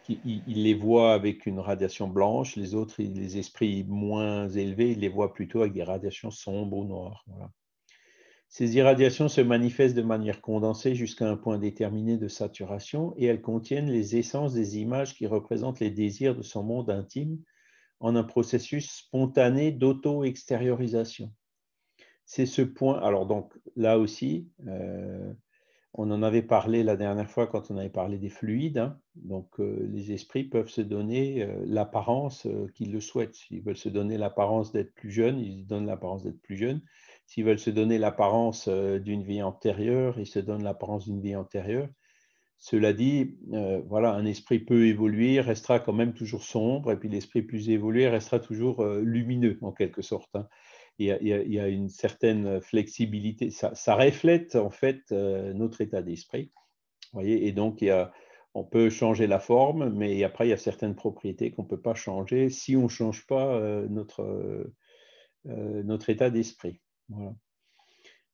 ils les voient avec une radiation blanche, les autres, les esprits moins élevés, ils les voient plutôt avec des radiations sombres ou noires. Voilà. Ces irradiations se manifestent de manière condensée jusqu'à un point déterminé de saturation et elles contiennent les essences des images qui représentent les désirs de son monde intime en un processus spontané d'auto-extériorisation. C'est ce point, alors donc là aussi, on en avait parlé la dernière fois quand on avait parlé des fluides, hein. Donc les esprits peuvent se donner l'apparence qu'ils le souhaitent. S'ils veulent se donner l'apparence d'être plus jeunes, ils donnent l'apparence d'être plus jeunes. S'ils veulent se donner l'apparence d'une vie antérieure, ils se donnent l'apparence d'une vie antérieure. Cela dit, voilà, un esprit peu évolué restera quand même toujours sombre, et puis l'esprit plus évolué restera toujours lumineux, en quelque sorte. Hein. Il y a une certaine flexibilité. Ça reflète en fait notre état d'esprit. Voyez, et donc, on peut changer la forme, mais après, il y a certaines propriétés qu'on ne peut pas changer si on ne change pas notre état d'esprit. Voilà.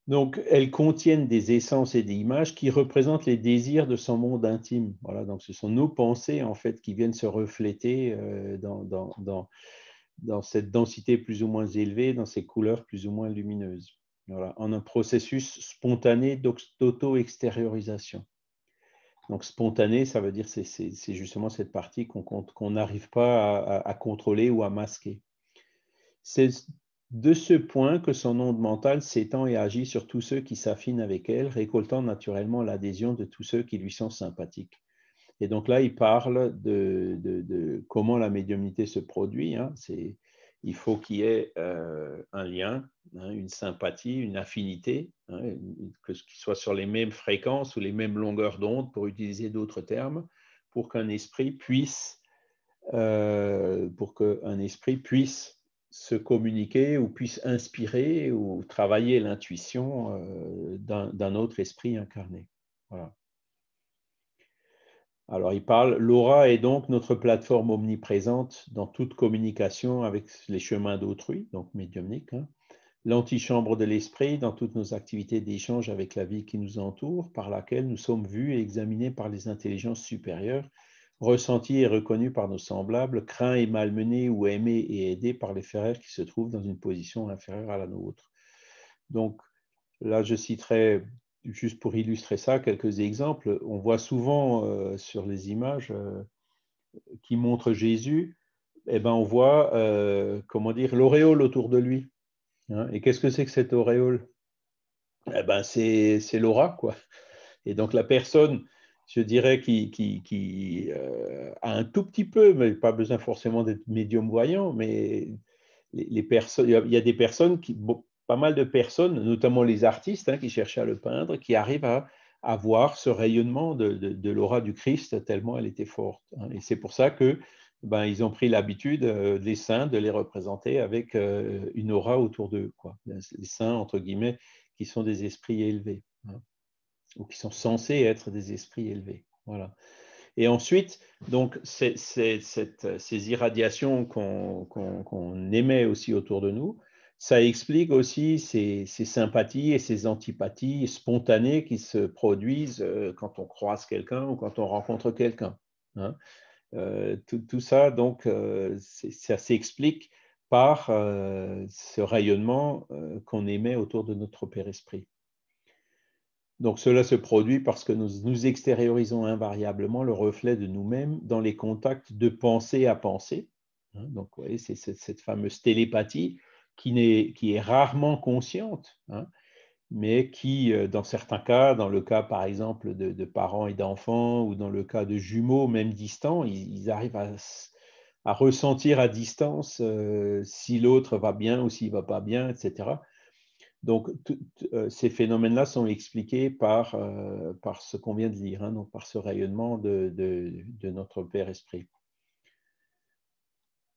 Donc, elles contiennent des essences et des images qui représentent les désirs de son monde intime. Voilà, donc ce sont nos pensées, en fait, qui viennent se refléter dans cette densité plus ou moins élevée, dans ces couleurs plus ou moins lumineuses. Voilà, en un processus spontané d'auto-extériorisation. Donc, spontané, ça veut dire c'est justement cette partie qu'on n'arrive pas à contrôler ou à masquer. C'est de ce point que son onde mentale s'étend et agit sur tous ceux qui s'affinent avec elle, récoltant naturellement l'adhésion de tous ceux qui lui sont sympathiques. Et donc là, il parle de comment la médiumnité se produit. Hein. Il faut qu'il y ait un lien, hein, une sympathie, une affinité, hein, que ce soit sur les mêmes fréquences ou les mêmes longueurs d'onde, pour utiliser d'autres termes, pour qu'un esprit puisse se communiquer ou puisse inspirer ou travailler l'intuition d'un autre esprit incarné. Voilà. Alors, il parle, l'aura est donc notre plateforme omniprésente dans toute communication avec les chemins d'autrui, donc médiumnique, hein. L'antichambre de l'esprit dans toutes nos activités d'échange avec la vie qui nous entoure, par laquelle nous sommes vus et examinés par les intelligences supérieures, ressentis et reconnus par nos semblables, craints et malmenés ou aimés et aidés par les frères qui se trouvent dans une position inférieure à la nôtre. Donc, là, je citerai, juste pour illustrer ça, quelques exemples. On voit souvent sur les images qui montrent Jésus, eh ben, on voit, comment dire, l'auréole autour de lui. Hein. Et qu'est-ce que c'est que cette auréole? Eh ben, c'est l'aura, quoi. Et donc, la personne, je dirais, qui a un tout petit peu, mais pas besoin forcément d'être médium voyant, mais les personnes, il y a des personnes pas mal de personnes, notamment les artistes qui cherchaient à le peindre, qui arrivent à voir ce rayonnement de l'aura du Christ tellement elle était forte. Hein. Et c'est pour ça que ils ont pris l'habitude, les saints, de les représenter avec une aura autour d'eux, quoi. Les saints, entre guillemets, qui sont des esprits élevés, hein, ou qui sont censés être des esprits élevés. Voilà. Et ensuite, donc, ces irradiations qu'on émet aussi autour de nous, ça explique aussi ces sympathies et ces antipathies spontanées qui se produisent quand on croise quelqu'un ou quand on rencontre quelqu'un. Hein. Tout ça, donc, ça s'explique par ce rayonnement qu'on émet autour de notre Père-Esprit. Donc, cela se produit parce que nous extériorisons invariablement le reflet de nous-mêmes dans les contacts de pensée à pensée. Donc, vous voyez, c'est cette fameuse télépathie qui est rarement consciente, mais qui, dans certains cas, dans le cas, par exemple, de parents et d'enfants, ou dans le cas de jumeaux, même distants, ils arrivent à ressentir à distance si l'autre va bien ou s'il ne va pas bien, etc. Donc, ces phénomènes-là sont expliqués par ce qu'on vient de lire, donc par ce rayonnement de notre Père-Esprit.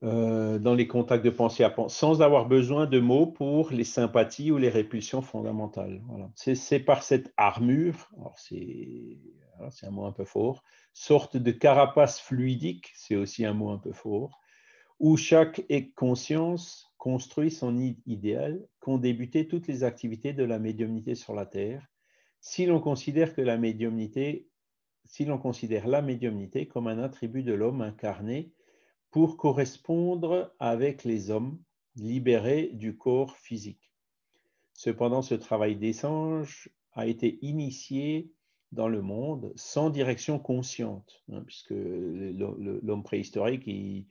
Dans les contacts de pensée à pensée, sans avoir besoin de mots pour les sympathies ou les répulsions fondamentales. Voilà. C'est par cette armure, c'est un mot un peu fort, sorte de carapace fluidique, c'est aussi un mot un peu fort, où chaque conscience construit son idéal, qu'ont débuté toutes les activités de la médiumnité sur la Terre, si l'on considère la médiumnité comme un attribut de l'homme incarné pour correspondre avec les hommes libérés du corps physique. Cependant, ce travail d'essence a été initié dans le monde sans direction consciente, puisque l'homme préhistorique, il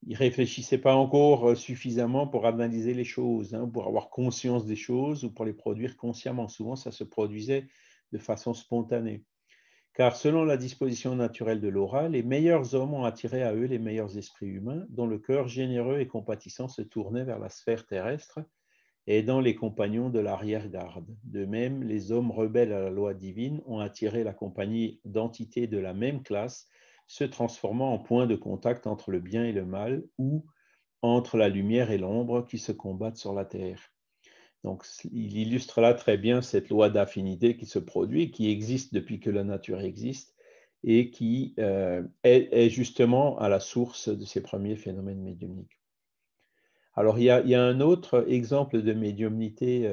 ne réfléchissait pas encore suffisamment pour analyser les choses, pour avoir conscience des choses ou pour les produire consciemment. Souvent, ça se produisait de façon spontanée. Car selon la disposition naturelle de l'aura, les meilleurs hommes ont attiré à eux les meilleurs esprits humains, dont le cœur généreux et compatissant se tournait vers la sphère terrestre, aidant les compagnons de l'arrière-garde. De même, les hommes rebelles à la loi divine ont attiré la compagnie d'entités de la même classe, se transformant en point de contact entre le bien et le mal, ou entre la lumière et l'ombre qui se combattent sur la terre. Donc, il illustre là très bien cette loi d'affinité qui se produit, qui existe depuis que la nature existe, et qui est justement à la source de ces premiers phénomènes médiumniques. Alors, il y a un autre exemple de médiumnité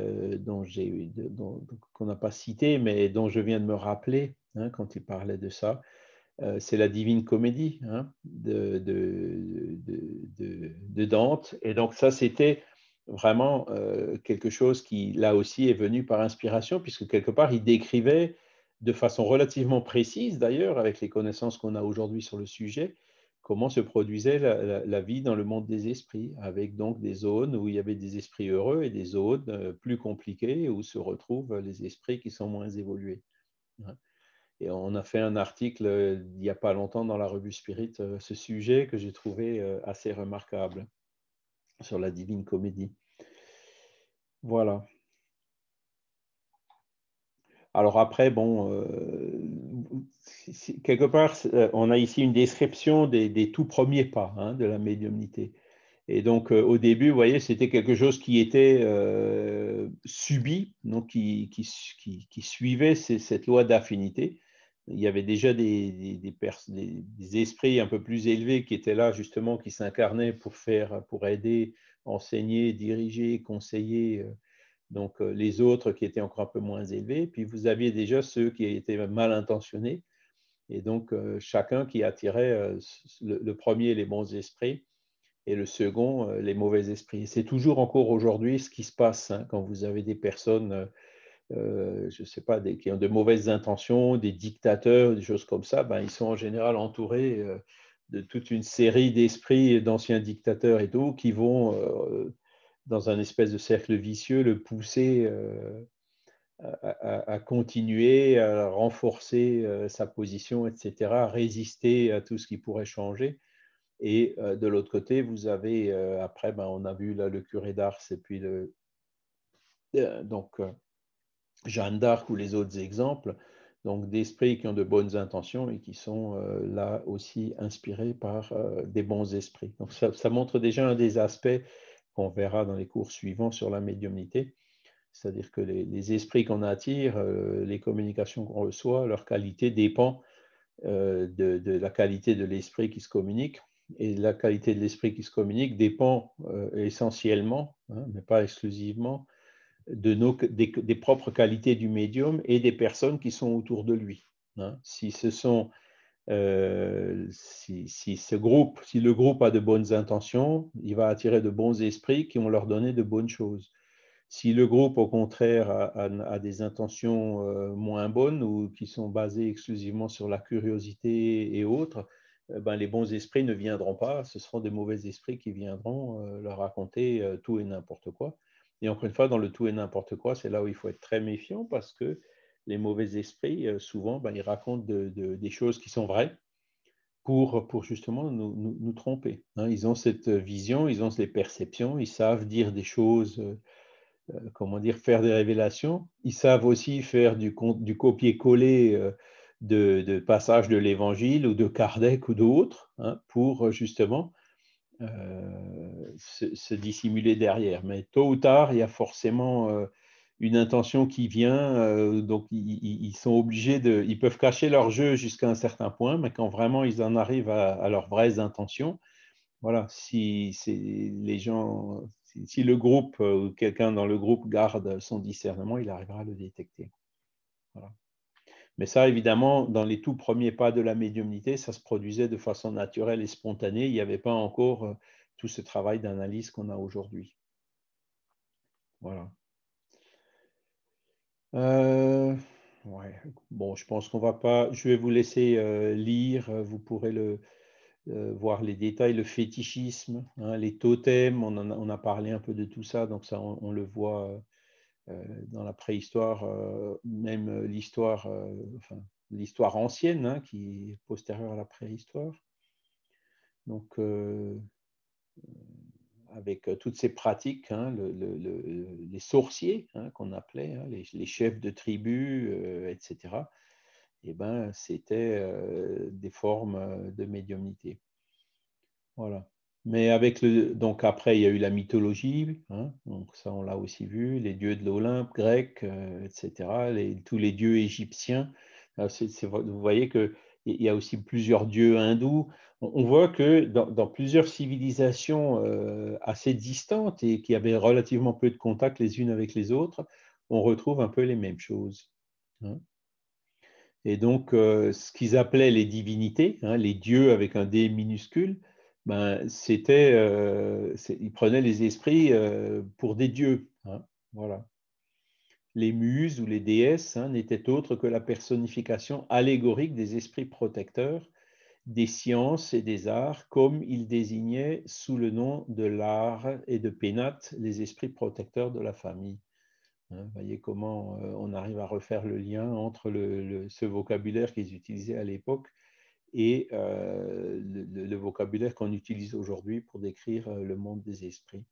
qu'on n'a pas cité, mais dont je viens de me rappeler quand il parlait de ça. C'est la Divine Comédie de Dante. Et donc, ça, c'était vraiment quelque chose qui, là aussi, est venu par inspiration, puisque quelque part, il décrivait de façon relativement précise, d'ailleurs, avec les connaissances qu'on a aujourd'hui sur le sujet, comment se produisait la vie dans le monde des esprits, avec donc des zones où il y avait des esprits heureux et des zones plus compliquées où se retrouvent les esprits qui sont moins évolués. Et on a fait un article il n'y a pas longtemps dans la revue Spirit, ce sujet que j'ai trouvé assez remarquable sur la Divine Comédie. Voilà. Alors après, bon, quelque part, on a ici une description des tout premiers pas de la médiumnité. Et donc, au début, vous voyez, c'était quelque chose qui était subi, donc qui suivait cette loi d'affinité. Il y avait déjà des esprits un peu plus élevés qui étaient là, justement, qui s'incarnaient pour aider, enseigner, diriger, conseiller donc les autres qui étaient encore un peu moins élevés. Puis vous aviez déjà ceux qui étaient mal intentionnés. Et donc, chacun qui attirait le premier, les bons esprits, et le second, les mauvais esprits. C'est toujours encore aujourd'hui ce qui se passe quand vous avez des personnes, je ne sais pas, qui ont de mauvaises intentions, des dictateurs, des choses comme ça, ils sont en général entourés de toute une série d'esprits, d'anciens dictateurs et tout, qui vont, dans un espèce de cercle vicieux, le pousser à continuer, à renforcer sa position, etc., à résister à tout ce qui pourrait changer. Et de l'autre côté, vous avez, après, on a vu là le curé d'Ars et puis Jeanne d'Arc ou les autres exemples, donc d'esprits qui ont de bonnes intentions et qui sont là aussi inspirés par des bons esprits. Donc ça montre déjà un des aspects qu'on verra dans les cours suivants sur la médiumnité, c'est-à-dire que les esprits qu'on attire, les communications qu'on reçoit, leur qualité dépend de la qualité de l'esprit qui se communique. Et la qualité de l'esprit qui se communique dépend essentiellement, mais pas exclusivement, des propres qualités du médium et des personnes qui sont autour de lui. Si ce sont si le groupe a de bonnes intentions, il va attirer de bons esprits qui vont leur donner de bonnes choses. Si le groupe, au contraire, a des intentions moins bonnes ou qui sont basées exclusivement sur la curiosité et autres, ben, les bons esprits ne viendront pas. Ce seront des mauvais esprits qui viendront leur raconter tout et n'importe quoi. Et encore une fois, dans le tout et n'importe quoi, c'est là où il faut être très méfiant parce que les mauvais esprits, souvent, ben, ils racontent des choses qui sont vraies pour justement nous tromper. Hein. Ils ont cette vision, ils ont ces perceptions, ils savent dire des choses, comment dire, faire des révélations. Ils savent aussi faire du copier-coller de passages de l'Évangile ou de Kardec ou d'autres, hein, pour justement se dissimuler derrière. Mais tôt ou tard, il y a forcément une intention qui vient, donc ils sont obligés ils peuvent cacher leur jeu jusqu'à un certain point, mais quand vraiment ils en arrivent à leurs vraies intentions, voilà, si les gens, si le groupe ou quelqu'un dans le groupe garde son discernement, il arrivera à le détecter. Voilà. Mais ça, évidemment, dans les tout premiers pas de la médiumnité, ça se produisait de façon naturelle et spontanée. Il n'y avait pas encore tout ce travail d'analyse qu'on a aujourd'hui. Voilà. Ouais. Bon, je pense qu'on va pas. Je vais vous laisser lire. Vous pourrez voir les détails, le fétichisme, hein, les totems. On a parlé un peu de tout ça, donc ça, on le voit dans la préhistoire, même l'histoire, enfin, l'histoire ancienne, hein, qui est postérieure à la préhistoire. Donc, avec toutes ces pratiques, hein, les sorciers, hein, qu'on appelait, hein, les chefs de tribus, etc., eh ben, c'était des formes de médiumnité. Voilà. Mais donc après, il y a eu la mythologie, hein, donc ça on l'a aussi vu, les dieux de l'Olympe, grecs, etc., tous les dieux égyptiens. Vous voyez qu'il y a aussi plusieurs dieux hindous. On voit que dans plusieurs civilisations assez distantes et qui avaient relativement peu de contact les unes avec les autres, on retrouve un peu les mêmes choses. Hein. Et donc, ce qu'ils appelaient les divinités, hein, les dieux avec un D minuscule, ben, ils prenaient les esprits pour des dieux. Hein, voilà. Les muses ou les déesses, hein, n'étaient autres que la personnification allégorique des esprits protecteurs, des sciences et des arts, comme ils désignaient sous le nom de l'art et de Pénate les esprits protecteurs de la famille. Hein, vous voyez comment on arrive à refaire le lien entre ce vocabulaire qu'ils utilisaient à l'époque et le vocabulaire qu'on utilise aujourd'hui pour décrire le monde des esprits.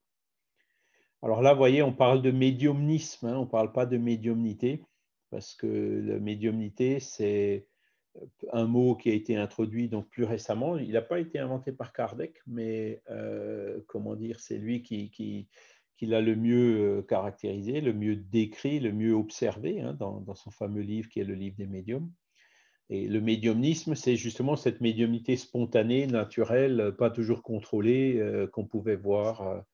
Alors là, vous voyez, on parle de médiumnisme, hein, on ne parle pas de médiumnité, parce que la médiumnité, c'est un mot qui a été introduit donc plus récemment. Il n'a pas été inventé par Kardec, mais comment dire, c'est lui qui l'a le mieux caractérisé, le mieux décrit, le mieux observé, hein, dans son fameux livre qui est le livre des médiums. Et le médiumnisme, c'est justement cette médiumnité spontanée, naturelle, pas toujours contrôlée, qu'on pouvait voir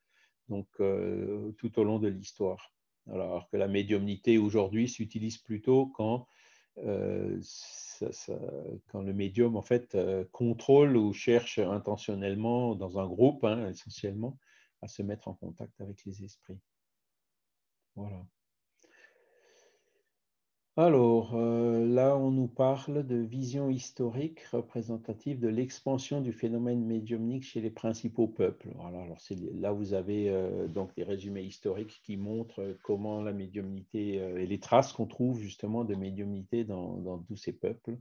donc, tout au long de l'histoire. Alors que la médiumnité aujourd'hui s'utilise plutôt quand le médium en fait contrôle ou cherche intentionnellement dans un groupe, hein, essentiellement, à se mettre en contact avec les esprits. Voilà. Alors, là, on nous parle de vision historique représentative de l'expansion du phénomène médiumnique chez les principaux peuples. Voilà, alors là, vous avez donc des résumés historiques qui montrent comment la médiumnité et les traces qu'on trouve justement de médiumnité dans tous ces peuples.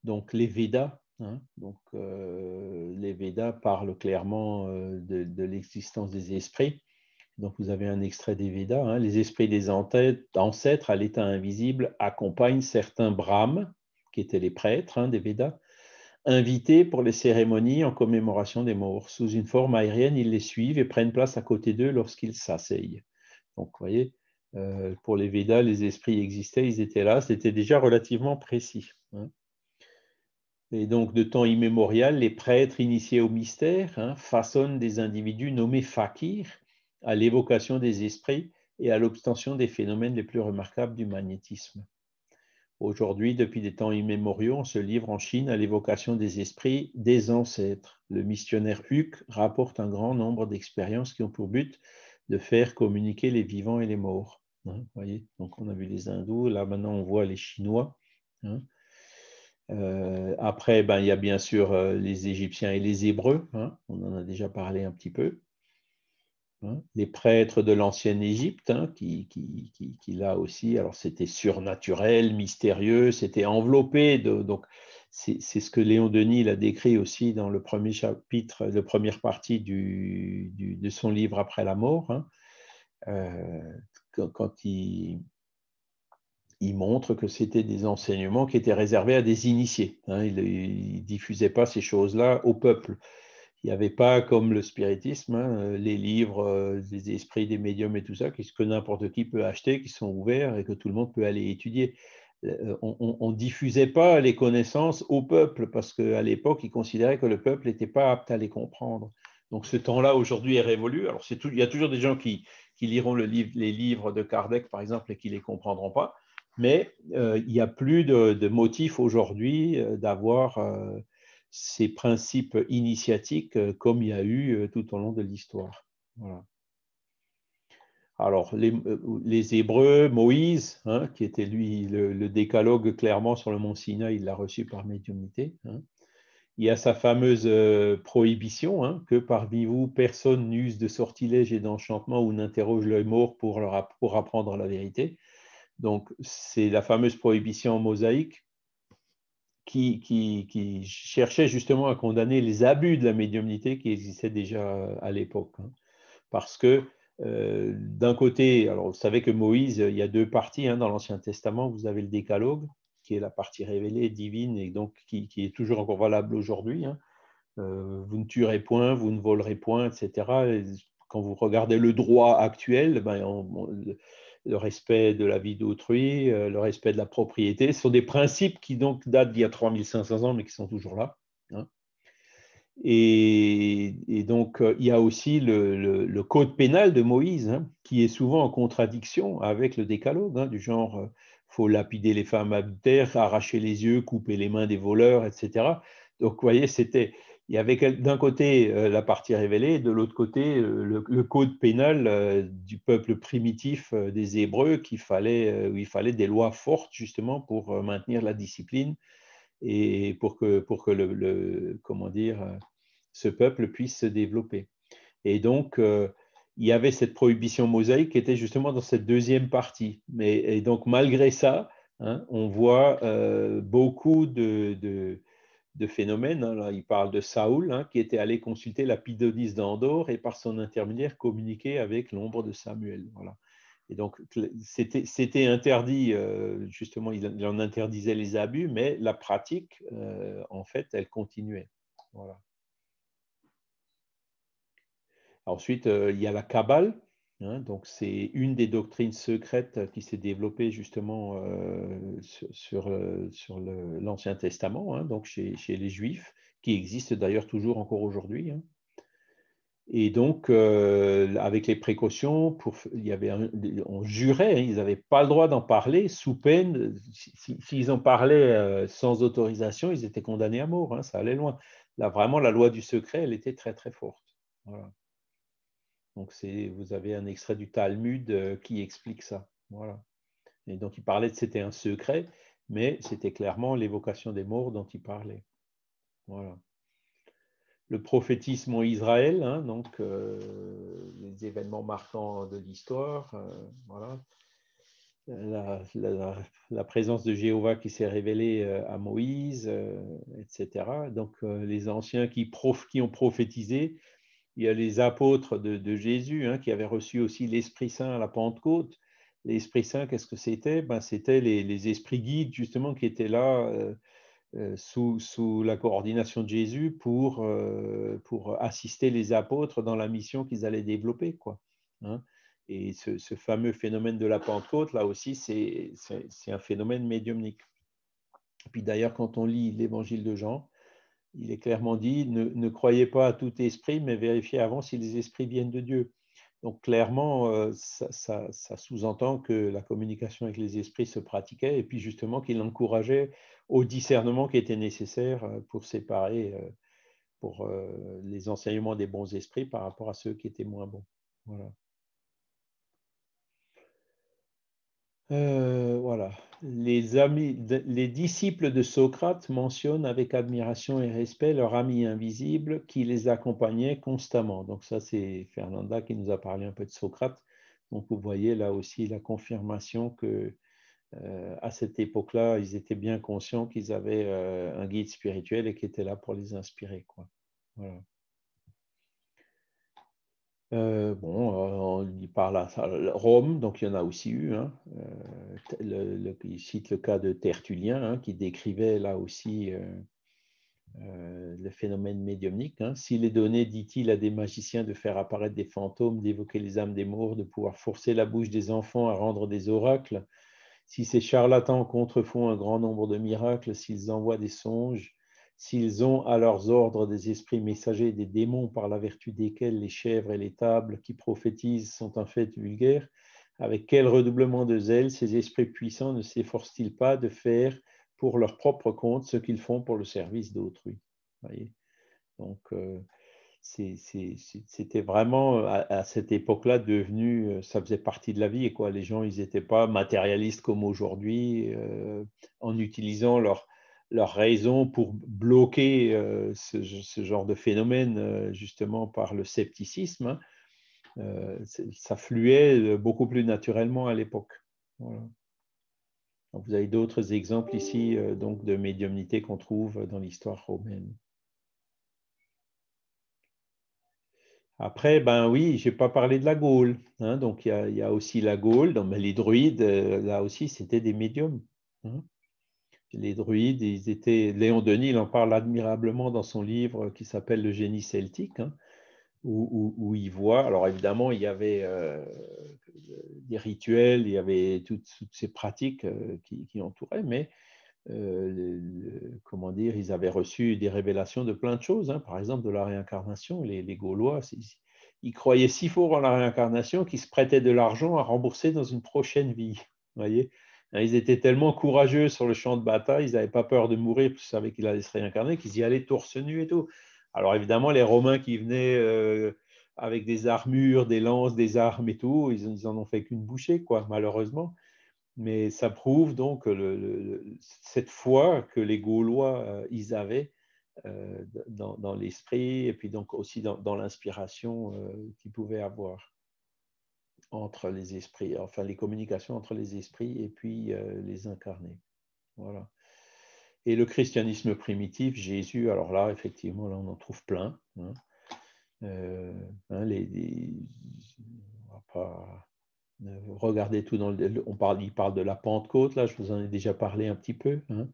Donc, les Védas, hein, donc, les Védas parlent clairement de l'existence des esprits. Donc, vous avez un extrait des Védas. Hein. Les esprits des ancêtres à l'état invisible accompagnent certains brahmes, qui étaient les prêtres, hein, des Védas, invités pour les cérémonies en commémoration des morts. Sous une forme aérienne, ils les suivent et prennent place à côté d'eux lorsqu'ils s'asseyent. Donc, vous voyez, pour les Védas, les esprits existaient, ils étaient là, c'était déjà relativement précis. Hein. Et donc, de temps immémorial, les prêtres initiés au mystère, hein, façonnent des individus nommés fakirs à l'évocation des esprits et à l'obtention des phénomènes les plus remarquables du magnétisme. Aujourd'hui, depuis des temps immémoriaux, on se livre en Chine à l'évocation des esprits des ancêtres. Le missionnaire Huc rapporte un grand nombre d'expériences qui ont pour but de faire communiquer les vivants et les morts. Hein, voyez, donc on a vu les hindous, là maintenant on voit les Chinois. Hein. Après, il y a bien sûr les Égyptiens et les Hébreux, hein, on en a déjà parlé un petit peu. Hein, les prêtres de l'ancienne Égypte, hein, qui là aussi, alors c'était surnaturel, mystérieux, c'était enveloppé, donc c'est ce que Léon Denis l'a décrit aussi dans le premier chapitre, la première partie de son livre Après la mort, hein, quand il montre que c'était des enseignements qui étaient réservés à des initiés. Hein, il ne diffusait pas ces choses-là au peuple. Il n'y avait pas, comme le spiritisme, hein, les livres des esprits, des médiums et tout ça, que n'importe qui peut acheter, qui sont ouverts et que tout le monde peut aller étudier. On ne diffusait pas les connaissances au peuple parce qu'à l'époque, ils considéraient que le peuple n'était pas apte à les comprendre. Donc ce temps-là, aujourd'hui, est révolu. Alors il y a toujours des gens qui liront les livres de Kardec, par exemple, et qui ne les comprendront pas. Mais il n'y a plus de motif aujourd'hui d'avoir ces principes initiatiques comme il y a eu tout au long de l'histoire. Voilà. Alors, les Hébreux, Moïse, hein, qui était lui le décalogue clairement sur le mont Sinaï, il l'a reçu par médiumnité. Hein. Il y a sa fameuse prohibition, hein, que parmi vous, personne n'use de sortilèges et d'enchantements ou n'interroge l'œil mort pour apprendre la vérité. Donc, c'est la fameuse prohibition mosaïque qui cherchait justement à condamner les abus de la médiumnité qui existaient déjà à l'époque. Hein. Parce que d'un côté, alors vous savez que Moïse, il y a deux parties hein, dans l'Ancien Testament. Vous avez le décalogue, qui est la partie révélée, divine, et donc qui est toujours encore valable aujourd'hui. Hein. Vous ne tuerez point, vous ne volerez point, etc. Et quand vous regardez le droit actuel, le respect de la vie d'autrui, le respect de la propriété, ce sont des principes qui donc datent d'il y a 3500 ans, mais qui sont toujours là. Hein. Et donc, il y a aussi le code pénal de Moïse, hein, qui est souvent en contradiction avec le décalogue, hein, du genre, faut lapider les femmes adultères, arracher les yeux, couper les mains des voleurs, etc. Donc, vous voyez, il y avait d'un côté la partie révélée, et de l'autre côté le code pénal du peuple primitif des Hébreux, où il fallait des lois fortes justement pour maintenir la discipline et pour que comment dire, ce peuple puisse se développer. Et donc, il y avait cette prohibition mosaïque qui était justement dans cette deuxième partie. Et donc, malgré ça, hein, on voit beaucoup de phénomènes. Hein. Là, il parle de Saoul, hein, qui était allé consulter la Pythonisse d'Andorre et par son intermédiaire communiquer avec l'ombre de Samuel. Voilà. Et donc, c'était interdit, justement, il en interdisait les abus, mais la pratique, en fait, elle continuait. Voilà. Ensuite, il y a la Kabbale. Hein, donc, c'est une des doctrines secrètes qui s'est développée justement sur l'Ancien Testament, hein, donc chez les Juifs, qui existe d'ailleurs toujours encore aujourd'hui. Hein. Et donc, avec les précautions, on jurait, hein, ils n'avaient pas le droit d'en parler sous peine. S'ils en parlaient sans autorisation, ils étaient condamnés à mort. Hein, ça allait loin. Là, vraiment, la loi du secret, elle était très, très forte. Voilà. Donc, vous avez un extrait du Talmud qui explique ça. Voilà. Et donc, il parlait c'était un secret, mais c'était clairement l'évocation des morts dont il parlait. Voilà. Le prophétisme en Israël, hein, donc les événements marquants de l'histoire, voilà. La présence de Jéhovah qui s'est révélée à Moïse, etc. Donc les anciens qui ont prophétisé, il y a les apôtres de Jésus hein, qui avaient reçu aussi l'Esprit Saint à la Pentecôte. L'Esprit Saint, qu'est-ce que c'était? C'était les esprits guides justement qui étaient là sous la coordination de Jésus pour assister les apôtres dans la mission qu'ils allaient développer. Quoi. Hein. Et ce fameux phénomène de la Pentecôte, là aussi, c'est un phénomène médiumnique. Et puis d'ailleurs, quand on lit l'évangile de Jean, il est clairement dit, ne croyez pas à tout esprit, mais vérifiez avant si les esprits viennent de Dieu. Donc clairement, ça sous-entend que la communication avec les esprits se pratiquait et puis justement qu'il encourageait au discernement qui était nécessaire pour séparer pour les enseignements des bons esprits par rapport à ceux qui étaient moins bons. Voilà. Voilà. Les disciples de Socrate mentionnent avec admiration et respect leur ami invisible qui les accompagnait constamment. Donc ça, c'est Fernanda qui nous a parlé un peu de Socrate. Donc vous voyez là aussi la confirmation que à cette époque-là, ils étaient bien conscients qu'ils avaient un guide spirituel et qui était là pour les inspirer, quoi. Voilà. Bon, il parle à Rome, donc il y en a aussi eu. Hein. Il cite le cas de Tertullien, hein, qui décrivait là aussi le phénomène médiumnique. Hein. S'il est donné, dit-il, à des magiciens de faire apparaître des fantômes, d'évoquer les âmes des morts, de pouvoir forcer la bouche des enfants à rendre des oracles, si ces charlatans contrefont un grand nombre de miracles, s'ils envoient des songes, s'ils ont à leurs ordres des esprits messagers, des démons par la vertu desquels les chèvres et les tables qui prophétisent sont un fait vulgaire, avec quel redoublement de zèle ces esprits puissants ne s'efforcent-ils pas de faire pour leur propre compte ce qu'ils font pour le service d'autrui. Voyez. Donc, c'était vraiment à cette époque-là devenu, ça faisait partie de la vie. Et quoi, les gens, ils n'étaient pas matérialistes comme aujourd'hui, en utilisant leur raison pour bloquer ce genre de phénomène, justement par le scepticisme. Hein. Ça fluait beaucoup plus naturellement à l'époque. Voilà. Vous avez d'autres exemples ici donc de médiumnité qu'on trouve dans l'histoire romaine. Après, ben oui, je n'ai pas parlé de la Gaule. Hein, donc, il y a aussi la Gaule. Donc, les druides, là aussi, c'était des médiums. Hein. Les druides, ils étaient. Léon Denis, il en parle admirablement dans son livre qui s'appelle Le génie celtique, hein, où il voit. Alors, évidemment, il y avait des rituels, il y avait toutes ces pratiques qui entouraient, mais comment dire, ils avaient reçu des révélations de plein de choses, hein. Par exemple de la réincarnation. Les Gaulois, ils croyaient si fort en la réincarnation qu'ils se prêtaient de l'argent à rembourser dans une prochaine vie. Vous voyez, ils étaient tellement courageux sur le champ de bataille, ils n'avaient pas peur de mourir, parce qu'ils savaient qu'ils allaient se réincarner, qu'ils y allaient torse nu et tout. Alors évidemment, les Romains qui venaient avec des armures, des lances, des armes et tout, ils en ont fait qu'une bouchée, quoi, malheureusement. Mais ça prouve donc cette foi que les Gaulois ils avaient dans l'esprit et puis donc aussi dans l'inspiration qu'ils pouvaient avoir entre les esprits, enfin les communications entre les esprits et puis les incarnés. Voilà. Et le christianisme primitif, Jésus, alors là, effectivement, là, on en trouve plein. Hein. On va pas regardez tout dans il parle de la Pentecôte, là, je vous en ai déjà parlé un petit peu. Hein.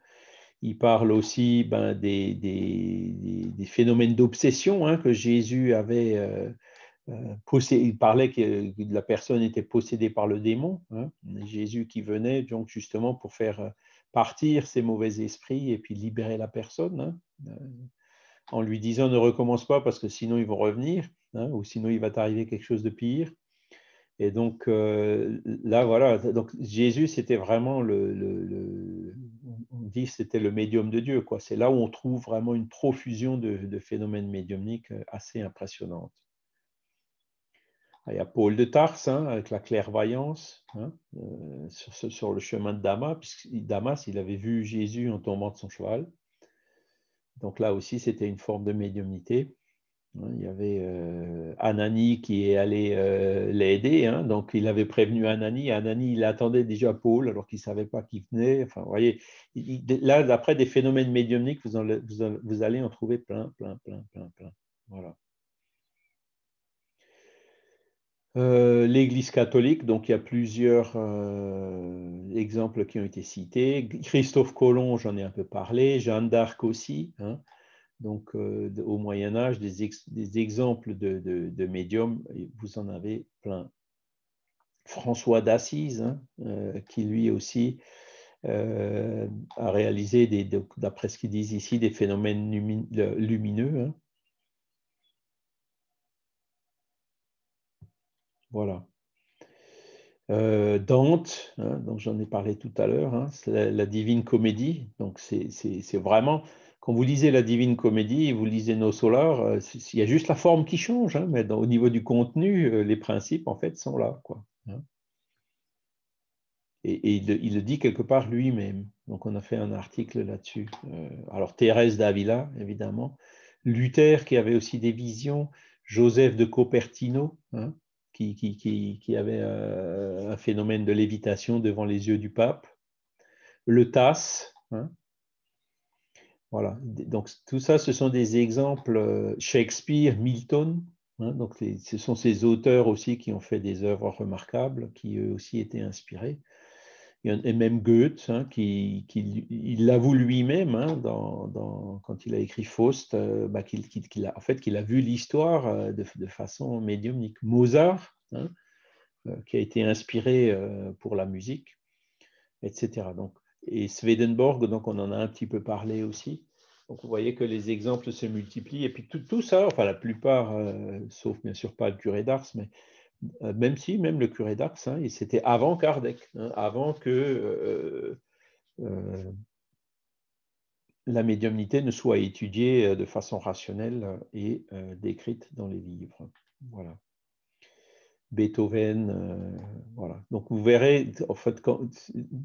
Il parle aussi des phénomènes d'obsession hein, que Jésus avait possédé. Il parlait que la personne était possédée par le démon. Hein. Jésus qui venait donc justement pour faire partir ces mauvais esprits et puis libérer la personne. Hein, en lui disant ne recommence pas parce que sinon ils vont revenir, hein, ou sinon il va t'arriver quelque chose de pire. Et donc là, voilà. Donc Jésus, c'était vraiment on dit c'était le médium de Dieu, quoi. C'est là où on trouve vraiment une profusion de phénomènes médiumniques assez impressionnantes. Il y a Paul de Tarse hein, avec la clairvoyance hein, sur le chemin de Damas, puisque Damas, il avait vu Jésus en tombant de son cheval. Donc là aussi, c'était une forme de médiumnité. Il y avait Anani qui est allé l'aider, hein, donc il avait prévenu Anani. Anani, il attendait déjà Paul alors qu'il ne savait pas qui venait. Enfin, vous voyez, là, d'après des phénomènes médiumniques, vous allez en trouver plein. Voilà. L'Église catholique, donc il y a plusieurs exemples qui ont été cités. Christophe Colomb, j'en ai un peu parlé. Jeanne d'Arc aussi. Hein. Donc, au Moyen-Âge, des exemples de médiums, vous en avez plein. François d'Assise, hein, qui lui aussi a réalisé, d'après ce qu'ils disent ici, des phénomènes lumineux. Hein. Voilà. Dante, hein, donc j'en ai parlé tout à l'heure, hein, c'est la Divine Comédie. Donc c'est vraiment, quand vous lisez la Divine Comédie, vous lisez Nos Solars, il y a juste la forme qui change, hein, mais au niveau du contenu, les principes en fait sont là, quoi. Hein. Et il le dit quelque part lui-même. Donc on a fait un article là-dessus. Alors Thérèse d'Avila, évidemment, Luther qui avait aussi des visions, Joseph de Cupertino, hein, qui avait un phénomène de lévitation devant les yeux du pape, le Tasse, hein, voilà. Donc tout ça, ce sont des exemples. Shakespeare, Milton, hein, donc ce sont ces auteurs aussi qui ont fait des œuvres remarquables, qui eux aussi étaient inspirés. Et même Goethe, hein, il l'avoue lui-même, hein, quand il a écrit Faust, qu'il a vu l'histoire de façon médiumnique. Mozart, hein, qui a été inspiré pour la musique, etc. Donc, et Swedenborg, donc on en a un petit peu parlé aussi. Donc vous voyez que les exemples se multiplient. Et puis tout ça, enfin la plupart, sauf bien sûr pas le curé d'Ars, mais même le curé d'Ars, hein, c'était avant Kardec, hein, avant que la médiumnité ne soit étudiée de façon rationnelle et décrite dans les livres. Voilà. Beethoven, voilà. Donc vous verrez, en fait,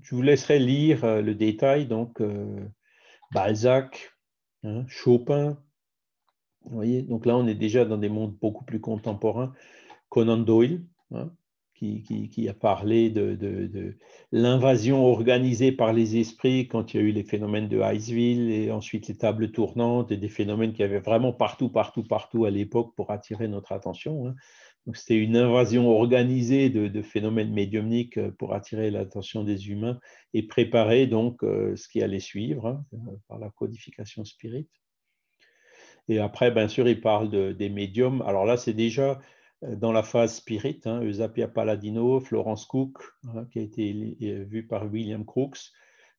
je vous laisserai lire le détail, donc Balzac, hein, Chopin, vous voyez, donc là on est déjà dans des mondes beaucoup plus contemporains. Conan Doyle, hein, qui a parlé de l'invasion organisée par les esprits quand il y a eu les phénomènes de Iceville et ensuite les tables tournantes et des phénomènes qu'il y avait vraiment partout à l'époque pour attirer notre attention. Hein. Donc c'était une invasion organisée de phénomènes médiumniques pour attirer l'attention des humains et préparer donc ce qui allait suivre, hein, par la codification spirite. Et après, bien sûr, il parle des médiums. Alors là, c'est déjà dans la phase spirit, hein, Eusapia Palladino, Florence Cook, hein, qui a été vue par William Crookes,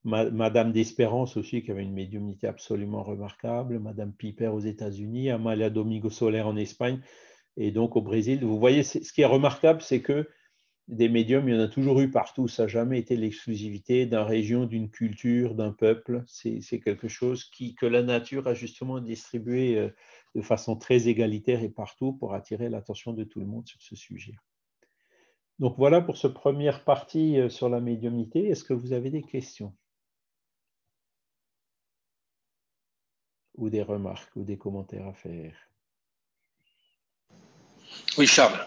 Madame d'Espérance aussi, qui avait une médiumnité absolument remarquable, Madame Piper aux États-Unis, Amalia Domingo Soler en Espagne, et donc au Brésil. Vous voyez, ce qui est remarquable, c'est que des médiums, il y en a toujours eu partout. Ça n'a jamais été l'exclusivité d'une région, d'une culture, d'un peuple. C'est quelque chose que la nature a justement distribué de façon très égalitaire et partout pour attirer l'attention de tout le monde sur ce sujet. Donc voilà pour cette première partie sur la médiumnité. Est-ce que vous avez des questions ou des remarques ou des commentaires à faire? Oui, Charles.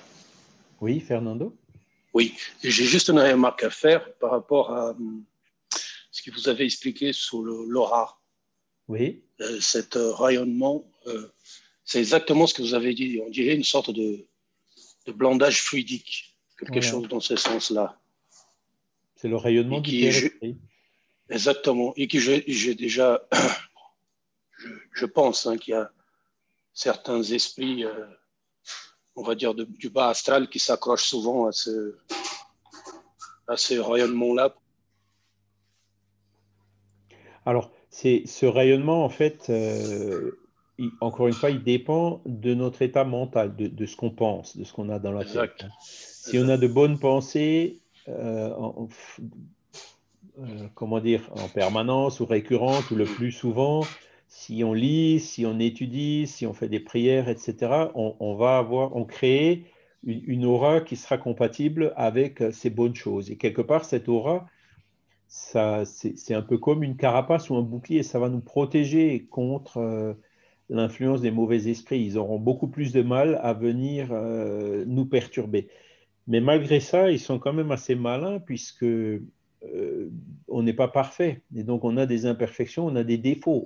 Oui, Fernando? Oui, j'ai juste une remarque à faire par rapport à ce que vous avez expliqué sur l'aura. Oui. Cet rayonnement, c'est exactement ce que vous avez dit. On dirait une sorte de blandage fluidique, quelque chose dans ce sens-là. C'est le rayonnement du Père-Esprit. Exactement. Et que j'ai déjà, je pense qu'il y a certains esprits, on va dire, du bas astral qui s'accrochent souvent à ce rayonnement-là. Alors, ce rayonnement, en fait, encore une fois, il dépend de notre état mental, de ce qu'on pense, de ce qu'on a dans la tête. Hein. Si on a de bonnes pensées, comment dire, en permanence ou récurrente ou le plus souvent, si on lit, si on étudie, si on fait des prières, etc., on crée une aura qui sera compatible avec ces bonnes choses. Et quelque part, cette aura, c'est un peu comme une carapace ou un bouclier, ça va nous protéger contre l'influence des mauvais esprits. Ils auront beaucoup plus de mal à venir nous perturber. Mais malgré ça, ils sont quand même assez malins puisque on n'est pas parfait. Et donc, on a des imperfections, on a des défauts.